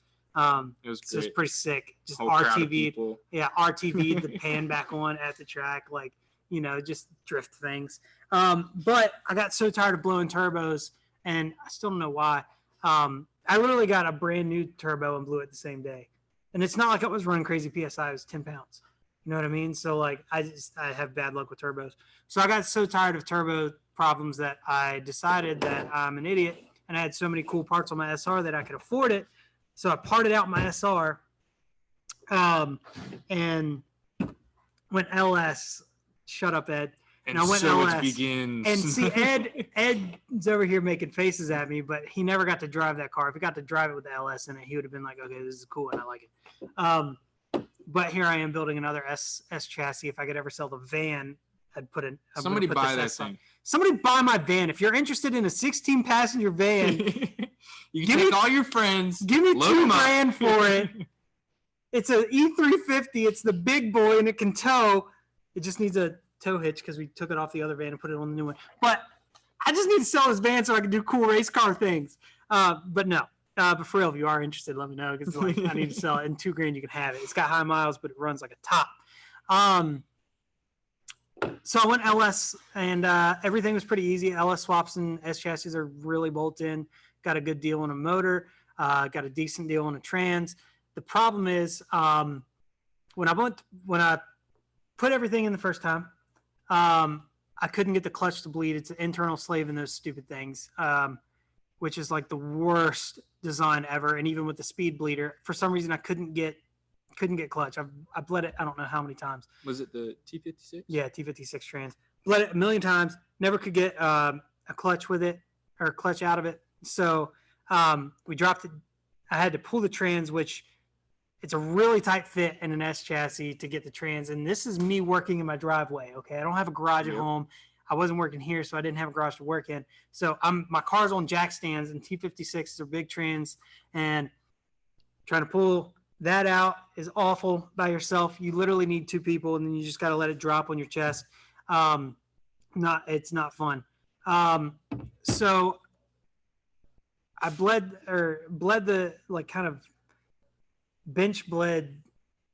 S2: it was
S1: So it was pretty sick. Just
S2: Whole crowd of
S1: RTV'd.
S2: people.
S1: Yeah, RTV'd the pan back on at the track. Like, you know, just drift things. But I got so tired of blowing turbos and I still don't know why. I literally got a brand new turbo and blew it the same day. And it's not like I was running crazy PSI. It was 10 pounds. You know what I mean? So, like, I have bad luck with turbos. So I got so tired of turbo problems that I decided that I'm an idiot. And I had so many cool parts on my SR that I could afford it. So I parted out my SR and went LS. Shut up, Ed.
S2: And
S1: I went
S2: so
S1: LS.
S2: it begins.
S1: And see, Ed's over here making faces at me, but he never got to drive that car. If he got to drive it with the LS in it, he would have been like, okay, this is cool and I like it. But here I am building another S chassis. If I could ever sell the van, I'd put it.
S2: Somebody buy that thing.
S1: Somebody buy my van. If you're interested in a 16-passenger van,
S2: You can take all your friends.
S1: give me
S2: load 'em up.
S1: $2,000 for it. It's an E350. It's the big boy and it can tow. It just needs a tow hitch because we took it off the other van and put it on the new one. But I just need to sell this van so I can do cool race car things. But no. But for real, if you are interested, let me know because like, I need to sell it. And $2,000 you can have it. It's got high miles, but it runs like a top. So I went LS and everything was pretty easy. LS swaps and S chassis are really bolt in. Got a good deal on a motor. Got a decent deal on a trans. The problem is when I put everything in the first time, I couldn't get the clutch to bleed. It's an internal slave in those stupid things, which is like the worst design ever. And even with the speed bleeder, for some reason I couldn't couldn't get clutch. I bled it I don't know how many times.
S2: Was it the T56?
S1: Yeah, T56 trans. Bled it a million times. Never could get a clutch with it or clutch out of it. So we dropped it. I had to pull the trans, which it's a really tight fit in an S chassis to get the trans. And this is me working in my driveway. Okay, I don't have a garage at home. I wasn't working here, so I didn't have a garage to work in. So my car's on jack stands, and T56s are big trans, and trying to pull that out is awful by yourself. You literally need two people, and then you just got to let it drop on your chest. It's not fun. So I bled the like kind of bench bled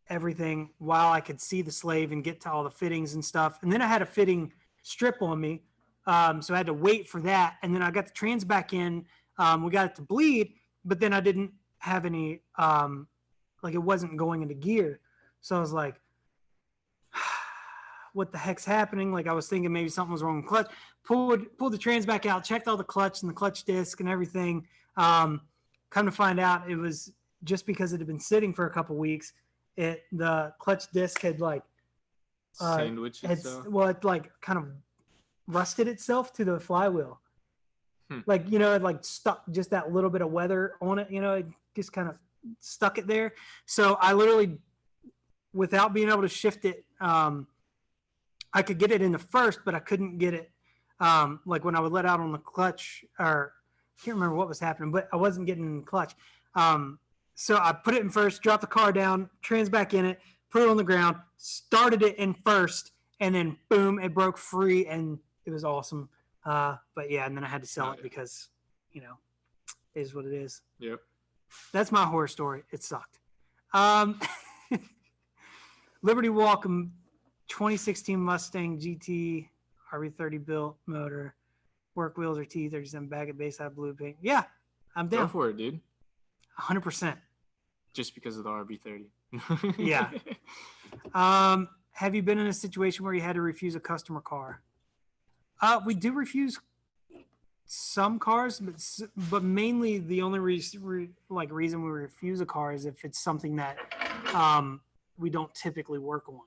S1: everything while I could see the slave and get to all the fittings and stuff. And then I had a fitting strip on me. So I had to wait for that. And then I got the trans back in. We got it to bleed, but then I didn't have any, like it wasn't going into gear. So I was like, what the heck's happening? Like I was thinking maybe something was wrong with clutch. Pulled the trans back out, checked all the clutch and the clutch disc and everything. Come to find out it was just because it had been sitting for a couple weeks. The clutch disc had like
S2: sandwiched itself.
S1: Well, it like kind of rusted itself to the flywheel. Like, you know, it like stuck just that little bit of weather on it, you know, it just kind of stuck it there. So I literally, without being able to shift it, I could get it in the first, but I couldn't get it. Like when I would let out on the clutch, or I can't remember what was happening, but I wasn't getting in the clutch. So I put it in first, dropped the car down, trans back in it, put it on the ground, started it in first, and then boom, it broke free, and it was awesome. But yeah, and then I had to sell it because, you know, it is what it is.
S2: Yep.
S1: That's my horror story. It sucked. Liberty Walk 2016 Mustang GT R30 built motor, work wheels or T37 bag of Bayside blue paint. Yeah, I'm down.
S2: Go for it, dude.
S1: 100%.
S2: Just because of the RB30.
S1: Yeah. Have you been in a situation where you had to refuse a customer car? We do refuse some cars, but mainly the only reason we refuse a car is if it's something that we don't typically work on,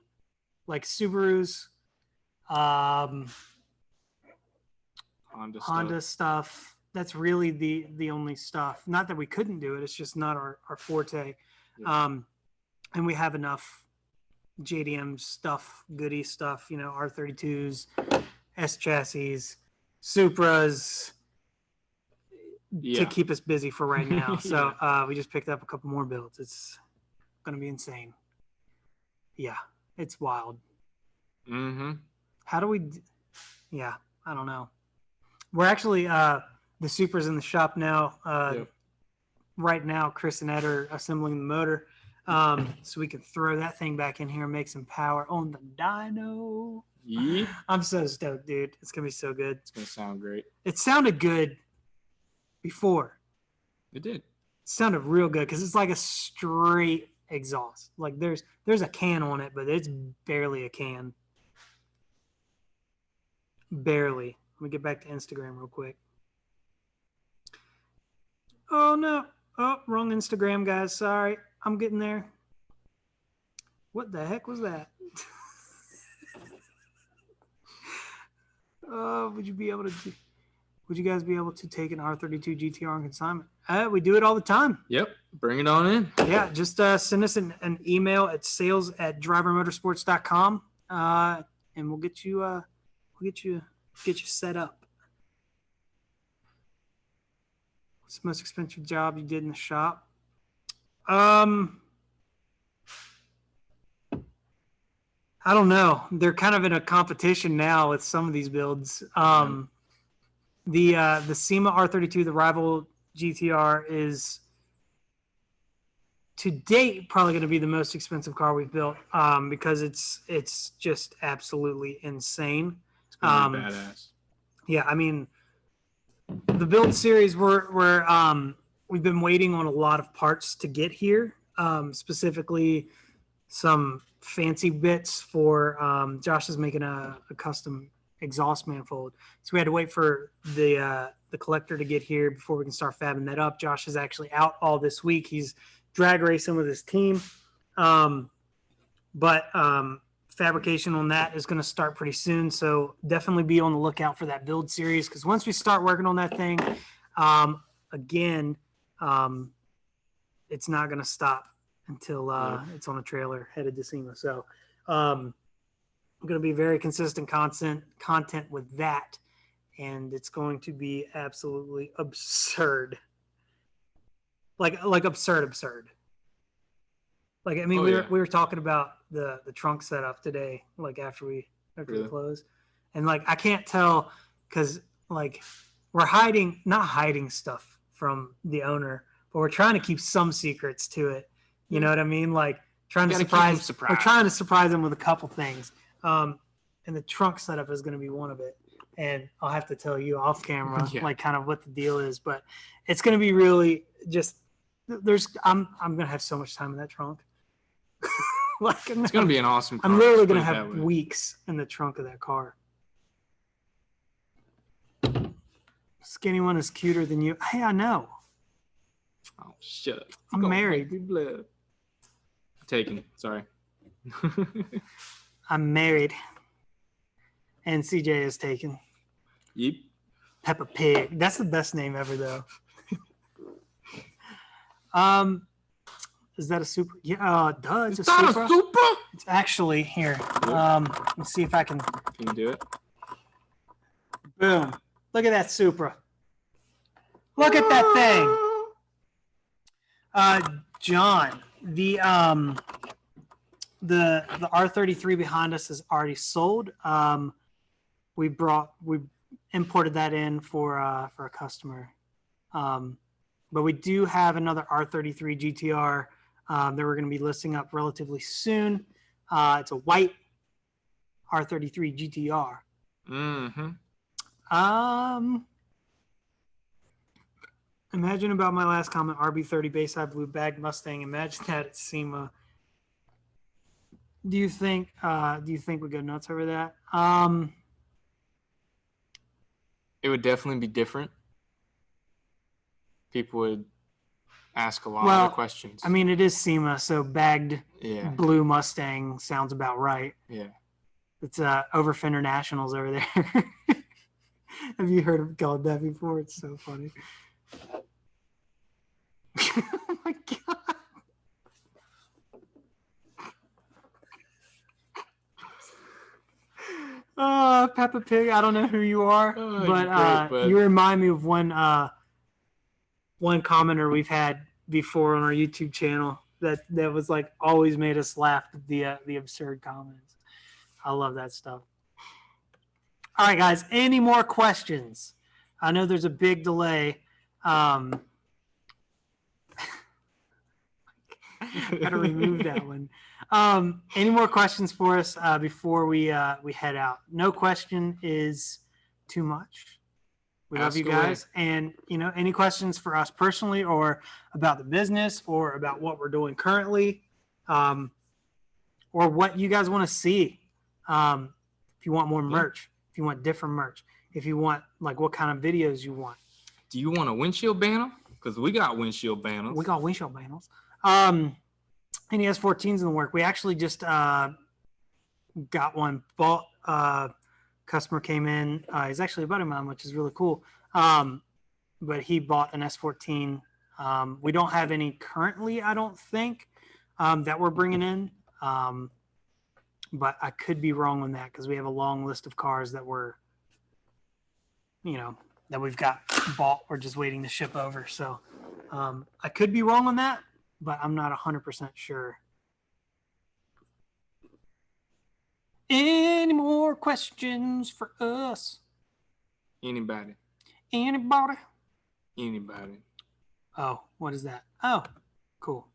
S1: like Subarus, Honda stuff. That's really the only stuff. Not that we couldn't do it. It's just not our forte. Yeah. And we have enough JDM stuff, goodie stuff, you know, R32s, S chassis, Supras, to keep us busy for right now. So we just picked up a couple more builds. It's going to be insane. Yeah, it's wild.
S2: Mm-hmm.
S1: How do we? Yeah, I don't know. We're actually the Supers in the shop now. Right now, Chris and Ed are assembling the motor, so we can throw that thing back in here and make some power on the dyno.
S2: Yeah.
S1: I'm so stoked, dude. It's gonna be so good.
S2: It's gonna sound great.
S1: It sounded good before.
S2: It did.
S1: It sounded real good because it's like a straight exhaust. Like there's a can on it, but it's barely a can. Barely. Let me get back to Instagram real quick. Oh no. Oh, wrong Instagram, guys. Sorry. I'm getting there. What the heck was that? Would you guys be able to take an R32 Gtr on consignment? We do it all the time.
S2: Yep. Bring it on in.
S1: Yeah. Just send us an email at sales@drivermotorsports.com, and we'll get you set up. What's the most expensive job you did in the shop? I don't know. They're kind of in a competition now with some of these builds. The SEMA R32, the rival GTR, is to date probably going to be the most expensive car we've built, because it's just absolutely insane.
S2: It's gonna be badass.
S1: Yeah, I mean, the build series we've been waiting on a lot of parts to get here, specifically some fancy bits for Josh is making a custom exhaust manifold, so we had to wait for the collector to get here before we can start fabbing that up. Josh is actually out all this week. He's drag racing with his team, But fabrication on that is going to start pretty soon. So definitely be on the lookout for that build series, because once we start working on that thing, again, it's not going to stop until it's on a trailer headed to SEMA. So I'm going to be very consistent content with that, and it's going to be absolutely absurd. Like absurd. Like, I mean, we were talking about the trunk setup today, like after we closed, and like I can't tell because like we're not hiding stuff from the owner, but we're trying to keep some secrets to it. You know what I mean? Like trying to surprise. We're trying to surprise them with a couple things, and the trunk setup is going to be one of it. And I'll have to tell you off camera, like kind of what the deal is, but it's going to be really just. I'm going to have so much time in that trunk. Like,
S2: it's going to be an awesome car.
S1: I'm literally going to have weeks in the trunk of that car. Skinny one is cuter than you. Hey, I know.
S2: Oh, shut up.
S1: I'm married.
S2: Taken. Sorry.
S1: I'm married. And CJ is taken.
S2: Yep.
S1: Peppa Pig. That's the best name ever, though. Is that a Supra? Yeah, duh. It's a Supra. It's actually here. Let's see if I can.
S2: Can you do it?
S1: Boom! Look at that Supra. Look at that thing. John, the R33 behind us is already sold. We imported that in for a customer. But we do have another R33 GTR that we're going to be listing up relatively soon. It's a white R33 GTR.
S2: Mm-hmm.
S1: Imagine about my last comment, RB30 Bayside Blue Bag Mustang. Imagine that at SEMA. Do you think we go nuts over that?
S2: It would definitely be different. People would ask a lot of questions.
S1: I mean, it is SEMA, so bagged blue Mustang sounds about right.
S2: Yeah.
S1: It's over Fender Nationals over there. Have you heard of called that before? It's so funny. Oh my God. Peppa Pig, I don't know who you are, but you remind me of one commenter we've had before on our YouTube channel that was like always made us laugh at the absurd comments. I love that stuff. All right, guys, any more questions? I know there's a big delay. Gotta remove that one. Any more questions for us before we head out? No question is too much. We love you guys. And, any questions for us personally or about the business or about what we're doing currently or what you guys want to see. If you want more merch, if you want different merch, if you want, like, what kind of videos you want.
S2: Do you want a windshield banner? Because we got windshield banners.
S1: We got windshield banners. Any S14s in the work. We actually just got one bought. Customer came in. He's actually a buddy of mine, which is really cool. But he bought an S14. We don't have any currently, I don't think, that we're bringing in. But I could be wrong on that because we have a long list of cars that we're, that we've got bought. We're just waiting to ship over. So I could be wrong on that, but I'm not 100% sure. Any more questions for us?
S2: Anybody.
S1: Oh, what is that? Oh, cool.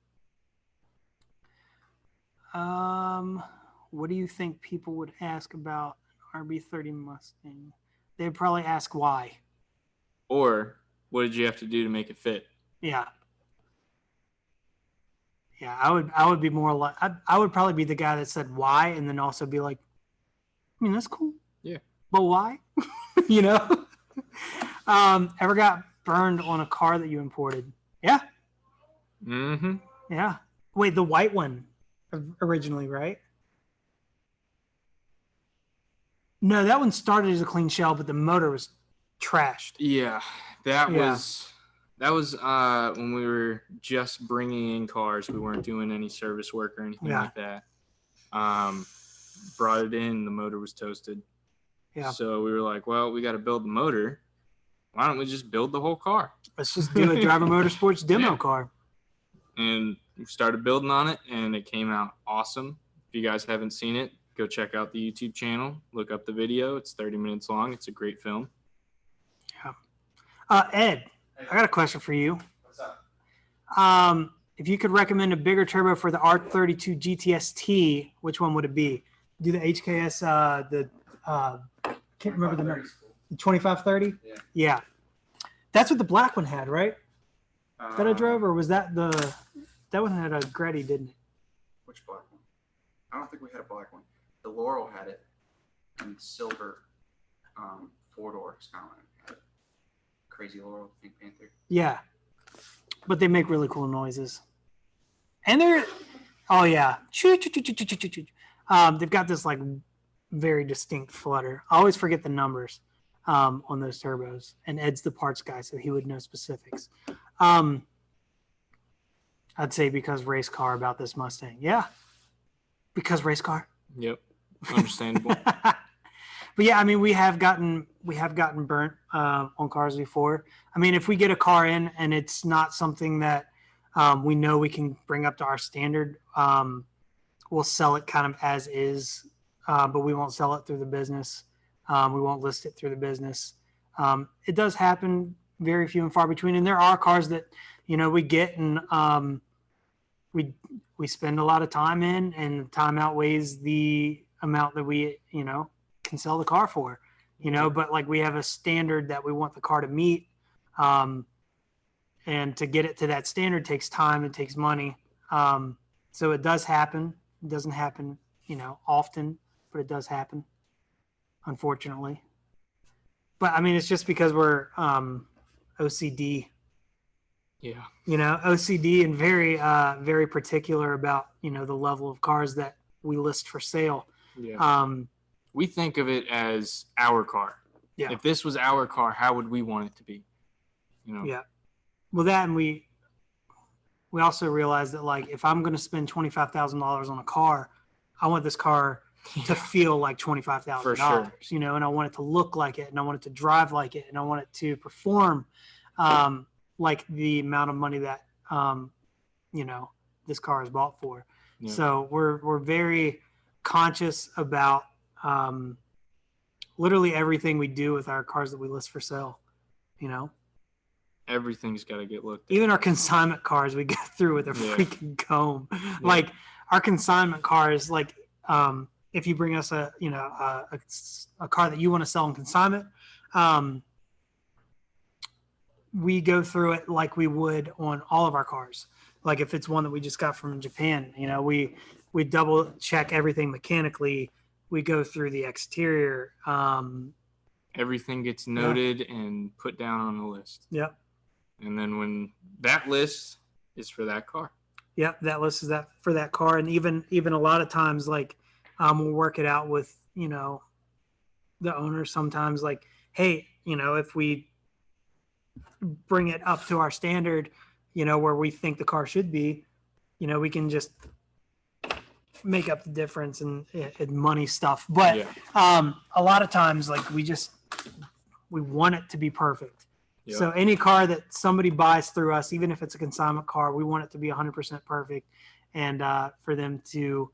S1: What do you think people would ask about an RB30 Mustang? They'd probably ask why.
S2: Or what did you have to do to make it fit?
S1: Yeah. Yeah, I would be more like I would probably be the guy that said why and then also be like, I mean, that's cool.
S2: Yeah.
S1: But why? Ever got burned on a car that you imported? Yeah.
S2: Mm-hmm.
S1: Yeah. Wait, the white one. originally, right? No, that one started as a clean shell, but the motor was trashed.
S2: Yeah, that
S1: Yeah.
S2: was when we were just bringing in cars. We weren't doing any service work or anything
S1: Yeah.
S2: like that. Brought it in, the motor was toasted.
S1: Yeah.
S2: So we were like, well, we got to build the motor. Why don't we just build the whole car?
S1: Let's just do a Driver Motorsports demo
S2: Yeah.
S1: car.
S2: And we started building on it, and it came out awesome. If you guys haven't seen it, go check out the YouTube channel. Look up the video. It's 30 minutes long. It's a great film.
S1: Yeah. Ed, I got a question for you.
S3: What's up?
S1: If you could recommend a bigger turbo for the R32 Gtr ST, which one would it be? Do the HKS, can't remember the number. The 2530?
S4: Yeah.
S1: Yeah. That's what the black one had, right? That I drove, or was that that one had a Gretty, didn't it?
S4: Which black one? I don't think we had a black one. The Laurel had it, and silver, four-door Skyline had it. Crazy Laurel, Pink Panther.
S1: Yeah. But they make really cool noises. And they're, oh yeah. They've got this like very distinct flutter. I always forget the numbers on those turbos. And Ed's the parts guy, so he would know specifics. I'd say because race car about this Mustang. Yeah. Because race car.
S2: Yep. Understandable.
S1: But yeah, I mean, we have gotten burnt on cars before. I mean, if we get a car in and it's not something that we know we can bring up to our standard, we'll sell it kind of as is, but we won't sell it through the business. We won't list it through the business. It does happen, very few and far between. And there are cars that, you know, we get and we spend a lot of time in, and time outweighs the amount that we, you know, can sell the car for, you know, but like we have a standard that we want the car to meet. And to get it to that standard takes time, it takes money. So it does happen. It doesn't happen, you know, often, but it does happen, unfortunately. But I mean, it's just because we're OCD,
S2: Yeah.
S1: you know, OCD and very, very particular about, you know, the level of cars that we list for sale.
S2: Yeah. We think of it as our car.
S1: Yeah.
S2: If this was our car, how would we want it to be? You know?
S1: Yeah. Well, that, and we also realize that, like, if I'm going to spend $25,000 on a car, I want this car to feel like $25,000.
S2: For sure.
S1: You know, and I want it to look like it, and I want it to drive like it, and I want it to perform like the amount of money that you know, this car is bought for.
S2: Yeah.
S1: So we're very conscious about literally everything we do with our cars that we list for sale. You know,
S2: Everything's got to get looked at.
S1: even our consignment cars we go through with a
S2: Yeah.
S1: freaking comb. Like our consignment cars, like if you bring us a car that you want to sell in consignment, we go through it like we would on all of our cars. Like if it's one that we just got from Japan, you know, we double check everything mechanically. We go through the exterior.
S2: Everything gets noted and put down on the list.
S1: Yep.
S2: And then when that list is for that car.
S1: Yep. That list is that for that car. And even a lot of times, like we'll work it out with, you know, the owner sometimes, like, hey, you know, if we bring it up to our standard, you know, where we think the car should be, you know, we can just make up the difference and money stuff. But
S2: Yeah.
S1: A lot of times, like we want it to be perfect.
S2: Yep.
S1: So any car that somebody buys through us, even if it's a consignment car, we want it to be 100% perfect. And for them to,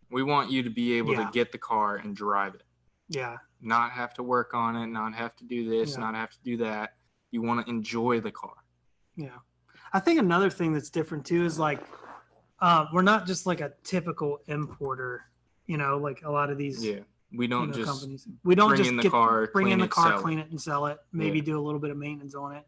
S2: We want you to be able
S1: Yeah.
S2: to get the car and drive it.
S1: yeah,
S2: Not have to work on it, not have to do this,
S1: Yeah.
S2: not have to do that. You want to enjoy the car.
S1: yeah. I think another thing that's different too is like, we're not just like a typical importer, you know, like a lot of these
S2: Yeah. We
S1: you
S2: don't
S1: know,
S2: just
S1: companies. We don't
S2: bring
S1: just
S2: in the car,
S1: bring in
S2: clean
S1: the
S2: it,
S1: car,
S2: sell it.
S1: clean it and sell it, maybe
S2: Yeah.
S1: do a little bit of maintenance on it.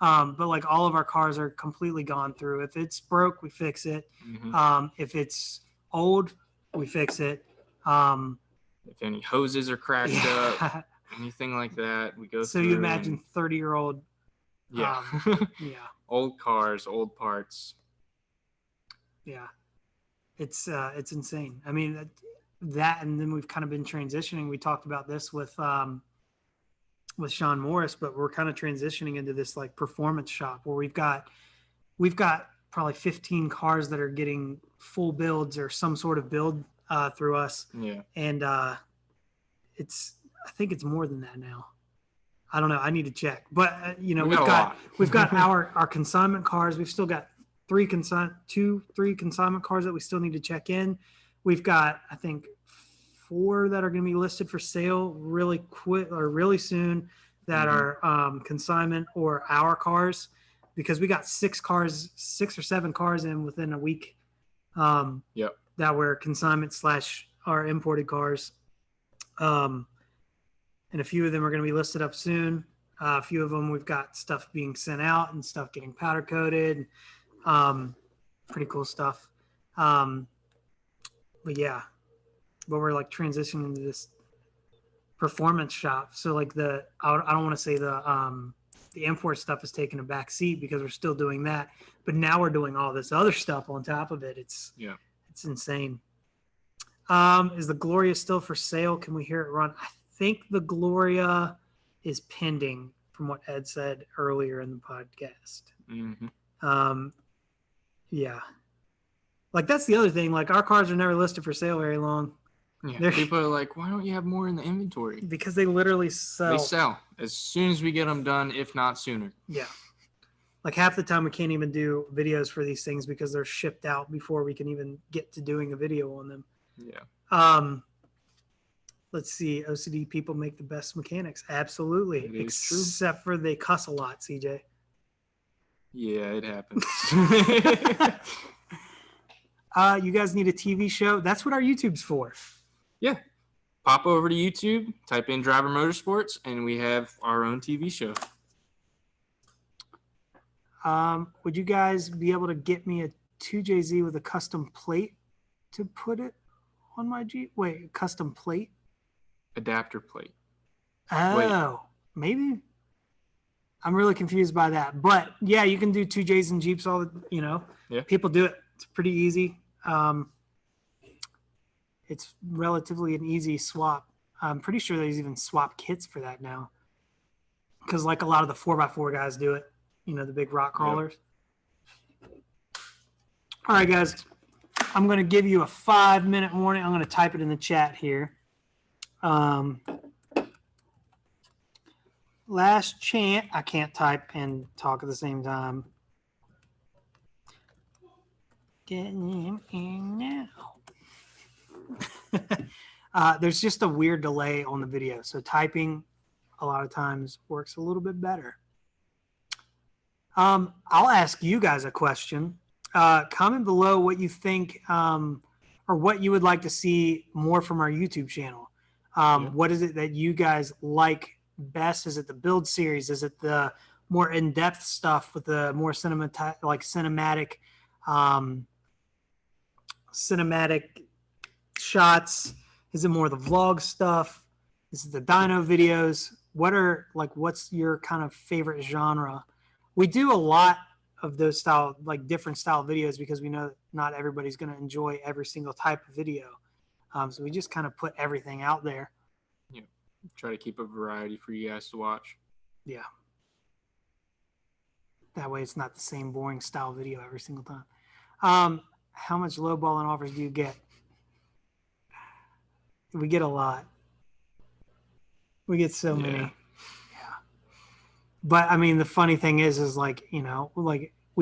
S1: But like all of our cars are completely gone through. If it's broke, we fix it.
S2: Mhm.
S1: If it's old, we fix it.
S2: If any hoses are cracked up,
S1: Yeah.
S2: anything like that, we go
S1: So
S2: through.
S1: you imagine 30-year-old,
S2: Yeah.
S1: yeah,
S2: Old cars, old parts.
S1: yeah. It's insane. I mean, that, and then we've kind of been transitioning. We talked about this with Sean Morris, but we're kind of transitioning into this like performance shop where we've got probably 15 cars that are getting full builds or some sort of build through us.
S2: Yeah.
S1: And I think it's more than that now. I don't know. I need to check, but we've got our consignment cars. We've still got three consignment cars that we still need to check in. We've got, I think, 4 that are going to be listed for sale really quick or really soon that are consignment or our cars, because we got 6 or 7 cars in within a week. That were consignment / our imported cars. And a few of them are going to be listed up soon. A few of them, we've got stuff being sent out and stuff getting powder coated. Pretty cool stuff. But we're like transitioning into this performance shop. So like I don't want to say the import stuff is taking a back seat because we're still doing that, but now we're doing all this other stuff on top of it. It's insane. Is the Gloria still for sale? Can we hear it run? I think the Gloria is pending from what Ed said earlier in the podcast. Like that's the other thing. Like our cars are never listed for sale very long.
S2: Yeah. People are like, why don't you have more in the inventory?
S1: Because they literally sell.
S2: They sell as soon as we get them done, if not sooner. Yeah.
S1: Like half the time we can't even do videos for these things because they're shipped out before we can even get to doing a video on them.
S2: Yeah.
S1: Let's see. OCD people make the best mechanics. Absolutely. Except for they cuss a lot, CJ.
S2: Yeah, it happens.
S1: You guys need a TV show? That's what our YouTube's for.
S2: Yeah. Pop over to YouTube, type in Driver Motorsports, and we have our own TV show.
S1: Would you guys be able to get me a 2JZ with a custom plate to put it on my Jeep? Wait, custom plate?
S2: Adapter plate.
S1: Oh, maybe. I'm really confused by that. But yeah, you can do 2Js and Jeeps
S2: Yeah.
S1: People do it. It's pretty easy. It's relatively an easy swap. I'm pretty sure there's even swap kits for that now. Because like a lot of the 4x4 guys do it. The big rock crawlers. Yep. All right, guys. I'm going to give you a 5-minute warning. I'm going to type it in the chat here. Last chance. I can't type and talk at the same time. Getting in now. There's just a weird delay on the video, so typing a lot of times works a little bit better. I'll ask you guys a question. Comment below what you think or what you would like to see more from our YouTube channel. What is it that you guys like best? Is it the build series? Is it the more in-depth stuff with the more cinematic shots? Is it more the vlog stuff? Is it the dyno videos? What's your kind of favorite genre? We do a lot of those different style videos because we know that not everybody's going to enjoy every single type of video. So we just kind of put everything out there.
S2: Yeah. Try to keep a variety for you guys to watch.
S1: Yeah. That way it's not the same boring style video every single time. How much lowballing offers do you get? We get a lot. We get so many. Yeah. But I mean, the funny thing is we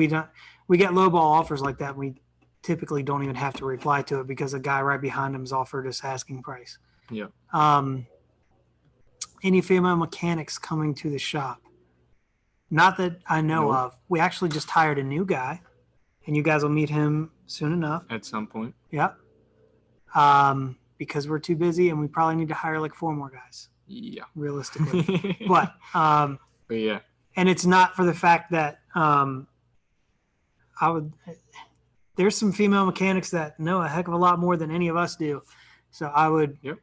S1: get lowball offers like that. We typically don't even have to reply to it because a guy right behind him is offered us asking price.
S2: Yeah.
S1: Any female mechanics coming to the shop? Not that I know of. We actually just hired a new guy, and you guys will meet him soon enough.
S2: At some point.
S1: Yeah. Because we're too busy, and we probably need to hire like 4 more guys.
S2: Yeah.
S1: Realistically. But
S2: yeah.
S1: And it's not for the fact that there's some female mechanics that know a heck of a lot more than any of us do. So I would, yep.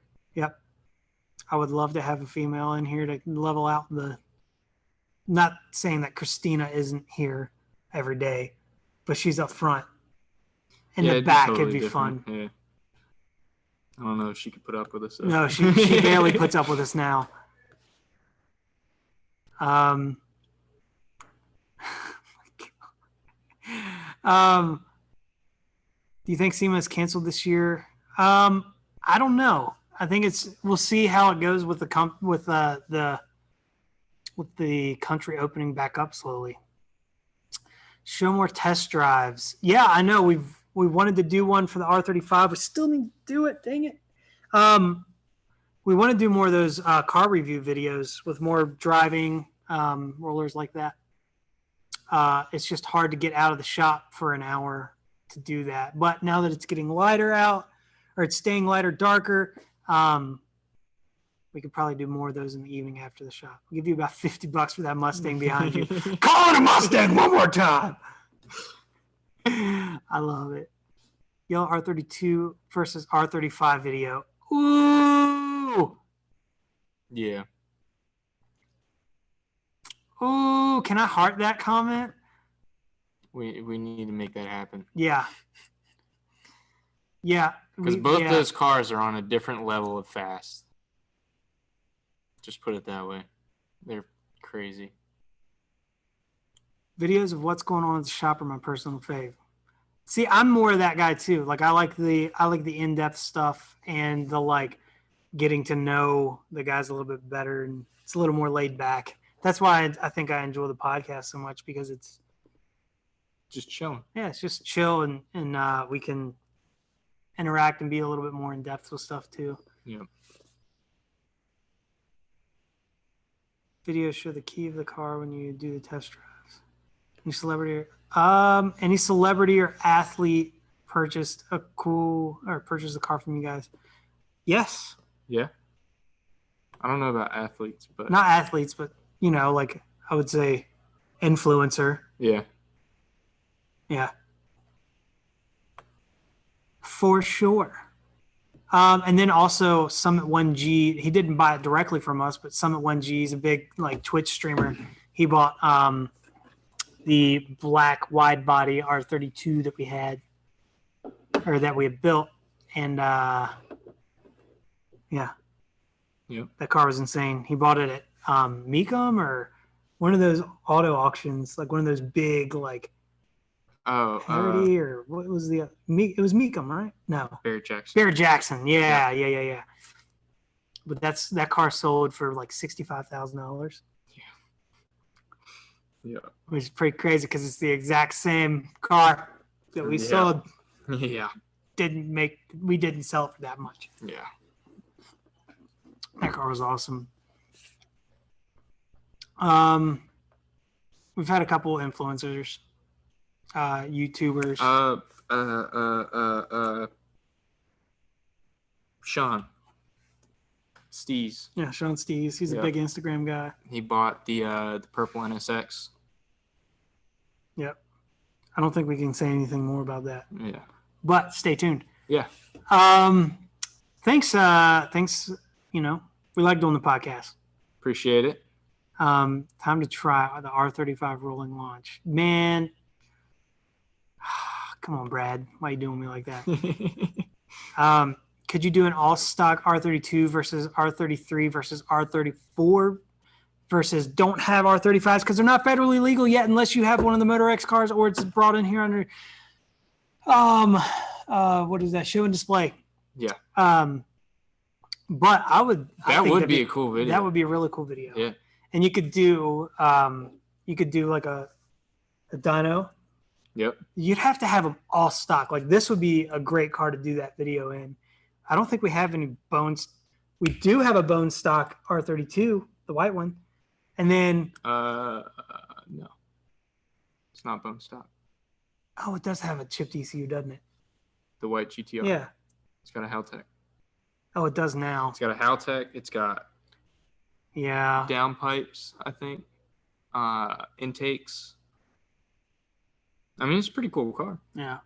S1: I would love to have a female in here to level out not saying that Christina isn't here every day, but she's up front. in
S2: Yeah,
S1: the
S2: it'd
S1: back.
S2: totally
S1: It'd be
S2: different.
S1: fun.
S2: Yeah. I don't know if she could put up with us. Though.
S1: No, she barely puts up with us now. Do you think SEMA is canceled this year? I don't know. I think we'll see how it goes with the country opening back up slowly. Show more test drives. Yeah, I know we wanted to do one for the R35. We still need to do it. Dang it. We want to do more of those car review videos with more driving rollers like that. It's just hard to get out of the shop for an hour to do that. But now that it's getting lighter out, or it's staying lighter, darker, we could probably do more of those in the evening after the shop. I'll give you about $50 for that Mustang behind you. Call it a Mustang one more time. I love it. Yellow R32 versus R35 video. Ooh.
S2: Yeah.
S1: Ooh, can I heart that comment?
S2: We need to make that happen.
S1: Yeah. Yeah.
S2: Because both those cars are on a different level of fast. Just put it that way. They're crazy.
S1: Videos of what's going on at the shop are my personal fave. See, I'm more of that guy too. Like I like the in-depth stuff and the getting to know the guys a little bit better, and it's a little more laid back. That's why I think I enjoy the podcast so much, because it's
S2: just chilling.
S1: Yeah, it's just chill, and we can interact and be a little bit more in depth with stuff too.
S2: Yeah.
S1: Videos show the key of the car when you do the test drives. Any celebrity or athlete purchased a car from you guys? Yes.
S2: Yeah. I don't know about athletes, but
S1: not athletes, but I would say influencer.
S2: Yeah.
S1: Yeah. For sure. And then also Summit 1G, he didn't buy it directly from us, but Summit 1G is a big Twitch streamer. He bought the black wide body R32 that we had, or that we had built. And yeah.
S2: Yep.
S1: That car was insane. He bought it at Mecum or one of those auto auctions, one of those big Parody or what was it was Mecum, right? No.
S2: Barrett Jackson.
S1: Barrett Jackson. Yeah. But that car sold for $65,000.
S2: Yeah.
S1: Which is pretty crazy because it's the exact same car that we sold.
S2: Yeah.
S1: We didn't sell it for that much.
S2: Yeah.
S1: That car was awesome. We've had a couple of influencers, YouTubers.
S2: Sean Stees.
S1: Yeah, Sean Stees. He's a big Instagram guy.
S2: He bought the purple NSX.
S1: Yep. I don't think we can say anything more about that.
S2: Yeah.
S1: But stay tuned.
S2: Yeah.
S1: Thanks. We like doing the podcast.
S2: Appreciate it.
S1: Time to try the R35 Rolling Launch. Man, come on, Brad. Why are you doing me like that? Could you do an all-stock R32 versus R33 versus R34 versus don't have R35s because they're not federally legal yet unless you have one of the Motor X cars or it's brought in here under what is that? Show and display.
S2: Yeah.
S1: But
S2: that would be a cool video.
S1: That would be a really cool video.
S2: Yeah.
S1: And you could do like a dyno.
S2: Yep.
S1: You'd have to have them all stock. This would be a great car to do that video in. I don't think we have any bones. We do have a bone stock R32, the white one. And then
S2: no. It's not bone stock.
S1: Oh, it does have a chipped ECU, doesn't it?
S2: The white GTR.
S1: Yeah.
S2: It's got a Haltech.
S1: Oh, it does now.
S2: It's got a Haltech. It's got downpipes, I think. Intakes. I mean, it's a pretty cool car.
S1: Yeah.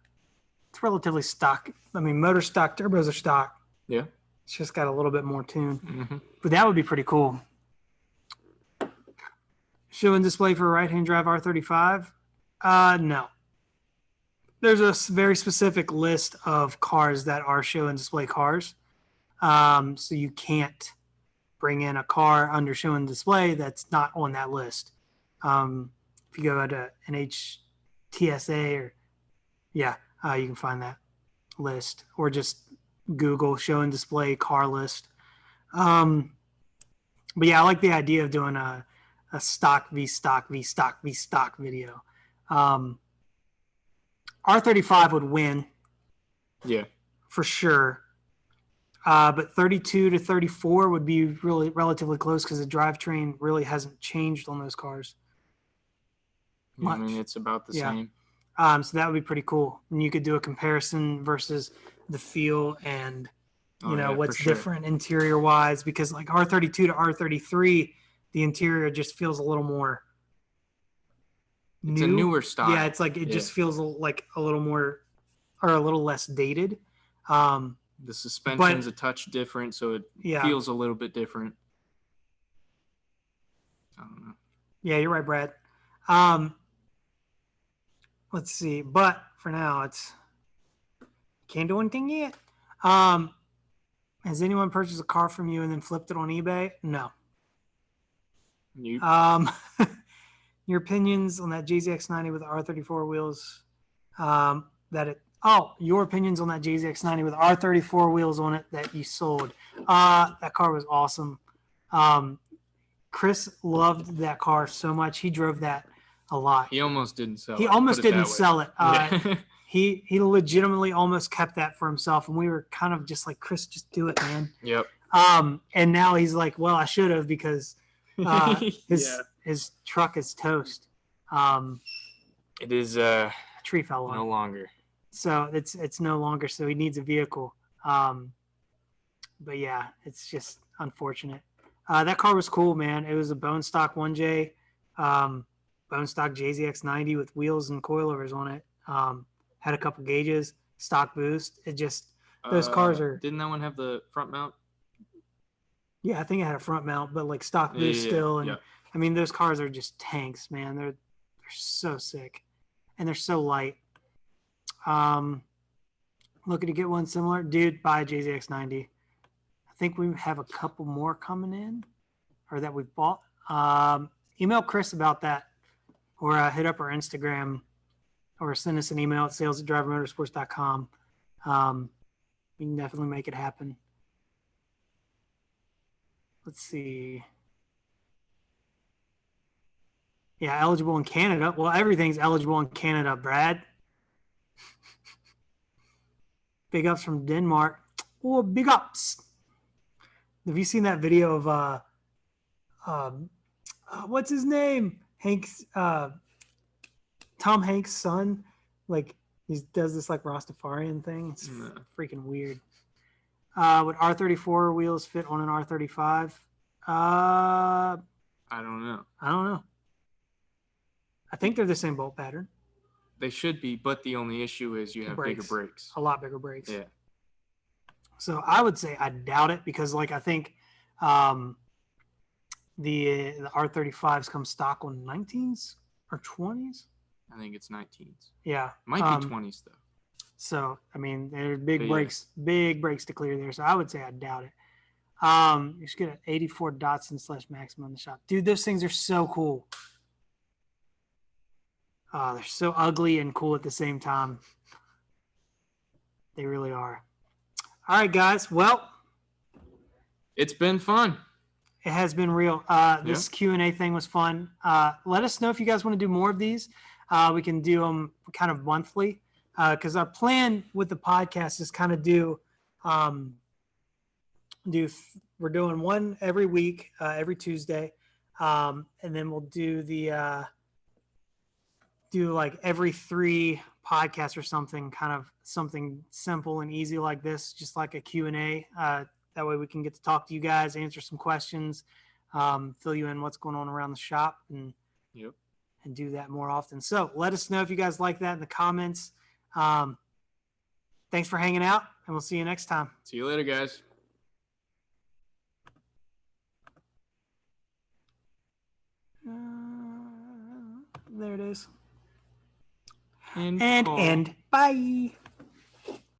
S1: It's relatively stock. I mean, motor stock, turbos are stock.
S2: Yeah.
S1: It's just got a little bit more tune.
S2: Mm-hmm.
S1: But that would be pretty cool. Show and display for a right-hand drive R35? No. there's a very specific list of cars that are show and display cars. So you can't bring in a car under show and display that's not on that list. If you go to NHTSA or you can find that list, or just Google show and display car list. But yeah, I like the idea of doing a stock v stock v stock v stock video. R35 would win.
S2: Yeah.
S1: For sure. But 32 to 34 would be really relatively close because the drivetrain really hasn't changed on those cars.
S2: Yeah, I mean, it's about the same.
S1: So that would be pretty cool. And you could do a comparison versus the feel and, what's different interior wise, because like R32 to R33, the interior just feels a little more new.
S2: It's a newer style.
S1: Yeah, it's like it just feels like a little more or a little less dated.
S2: The suspension's a touch different, so it feels a little bit different. I don't know. Yeah,
S1: you're right, Brad. Let's see. But for now, it's can't do anything yet. Has anyone purchased a car from you and then flipped it on eBay? No.
S2: Nope.
S1: Your opinions on that JZX90 with R34 wheels? Your opinions on that JZX90 with R34 wheels on it that you sold. That car was awesome. Chris loved that car so much. He drove that a lot.
S2: He almost didn't sell it.
S1: He almost didn't sell it. He legitimately almost kept that for himself. And we were kind of just like, Chris, just do it, man.
S2: Yep.
S1: And now he's like, well, I should have because his truck is toast.
S2: It is
S1: a tree fell on
S2: no longer.
S1: So it's no longer. So he needs a vehicle. But yeah, it's just unfortunate. That car was cool, man. It was a bone stock 1J, bone stock JZX90 with wheels and coilovers on it. Had a couple gauges, stock boost. It just those cars are.
S2: Didn't that one have the front mount?
S1: Yeah, I think it had a front mount, but like stock boost still. And I mean, those cars are just tanks, man. They're so sick, and they're so light. Looking to get one similar, dude. Buy a JZX90. I think we have a couple more coming in, or that we've bought. Email Chris about that, or hit up our Instagram, or send us an email at sales@drivermotorsports.com. We can definitely make it happen. Let's see. Yeah, eligible in Canada. Well, everything's eligible in Canada, Brad. Big ups from Denmark. Oh, big ups. Have you seen that video of what's his name? Tom Hanks' son? Like he does this like Rastafarian thing. It's freaking weird. Would R34 wheels fit on an R35?
S2: I don't know.
S1: I think they're the same bolt pattern.
S2: They should be, but the only issue is you have bigger brakes.
S1: A lot bigger brakes.
S2: Yeah.
S1: So I would say I doubt it because, like, I think the R35s come stock on 19s or 20s.
S2: I think it's 19s.
S1: Yeah.
S2: Might be 20s though.
S1: So I mean, there's big brakes to clear there. So I would say I doubt it. You should get an 84 Datsun / Maxima in the shop, dude. Those things are so cool. They're so ugly and cool at the same time. They really are. All right, guys. Well,
S2: it's been fun.
S1: It has been real. This Q&A thing was fun. Let us know if you guys want to do more of these. We can do them kind of monthly because our plan with the podcast is kind of we're doing one every week, every Tuesday. And then we'll do do like every 3 podcasts or something, kind of something simple and easy like this, just like a Q&A. That way we can get to talk to you guys, answer some questions, fill you in what's going on around the shop, and do that more often. So let us know if you guys like that in the comments. Thanks for hanging out, and we'll see you next time.
S2: See you later, guys.
S1: There it is.
S2: And
S1: and
S2: call.
S1: end. Bye.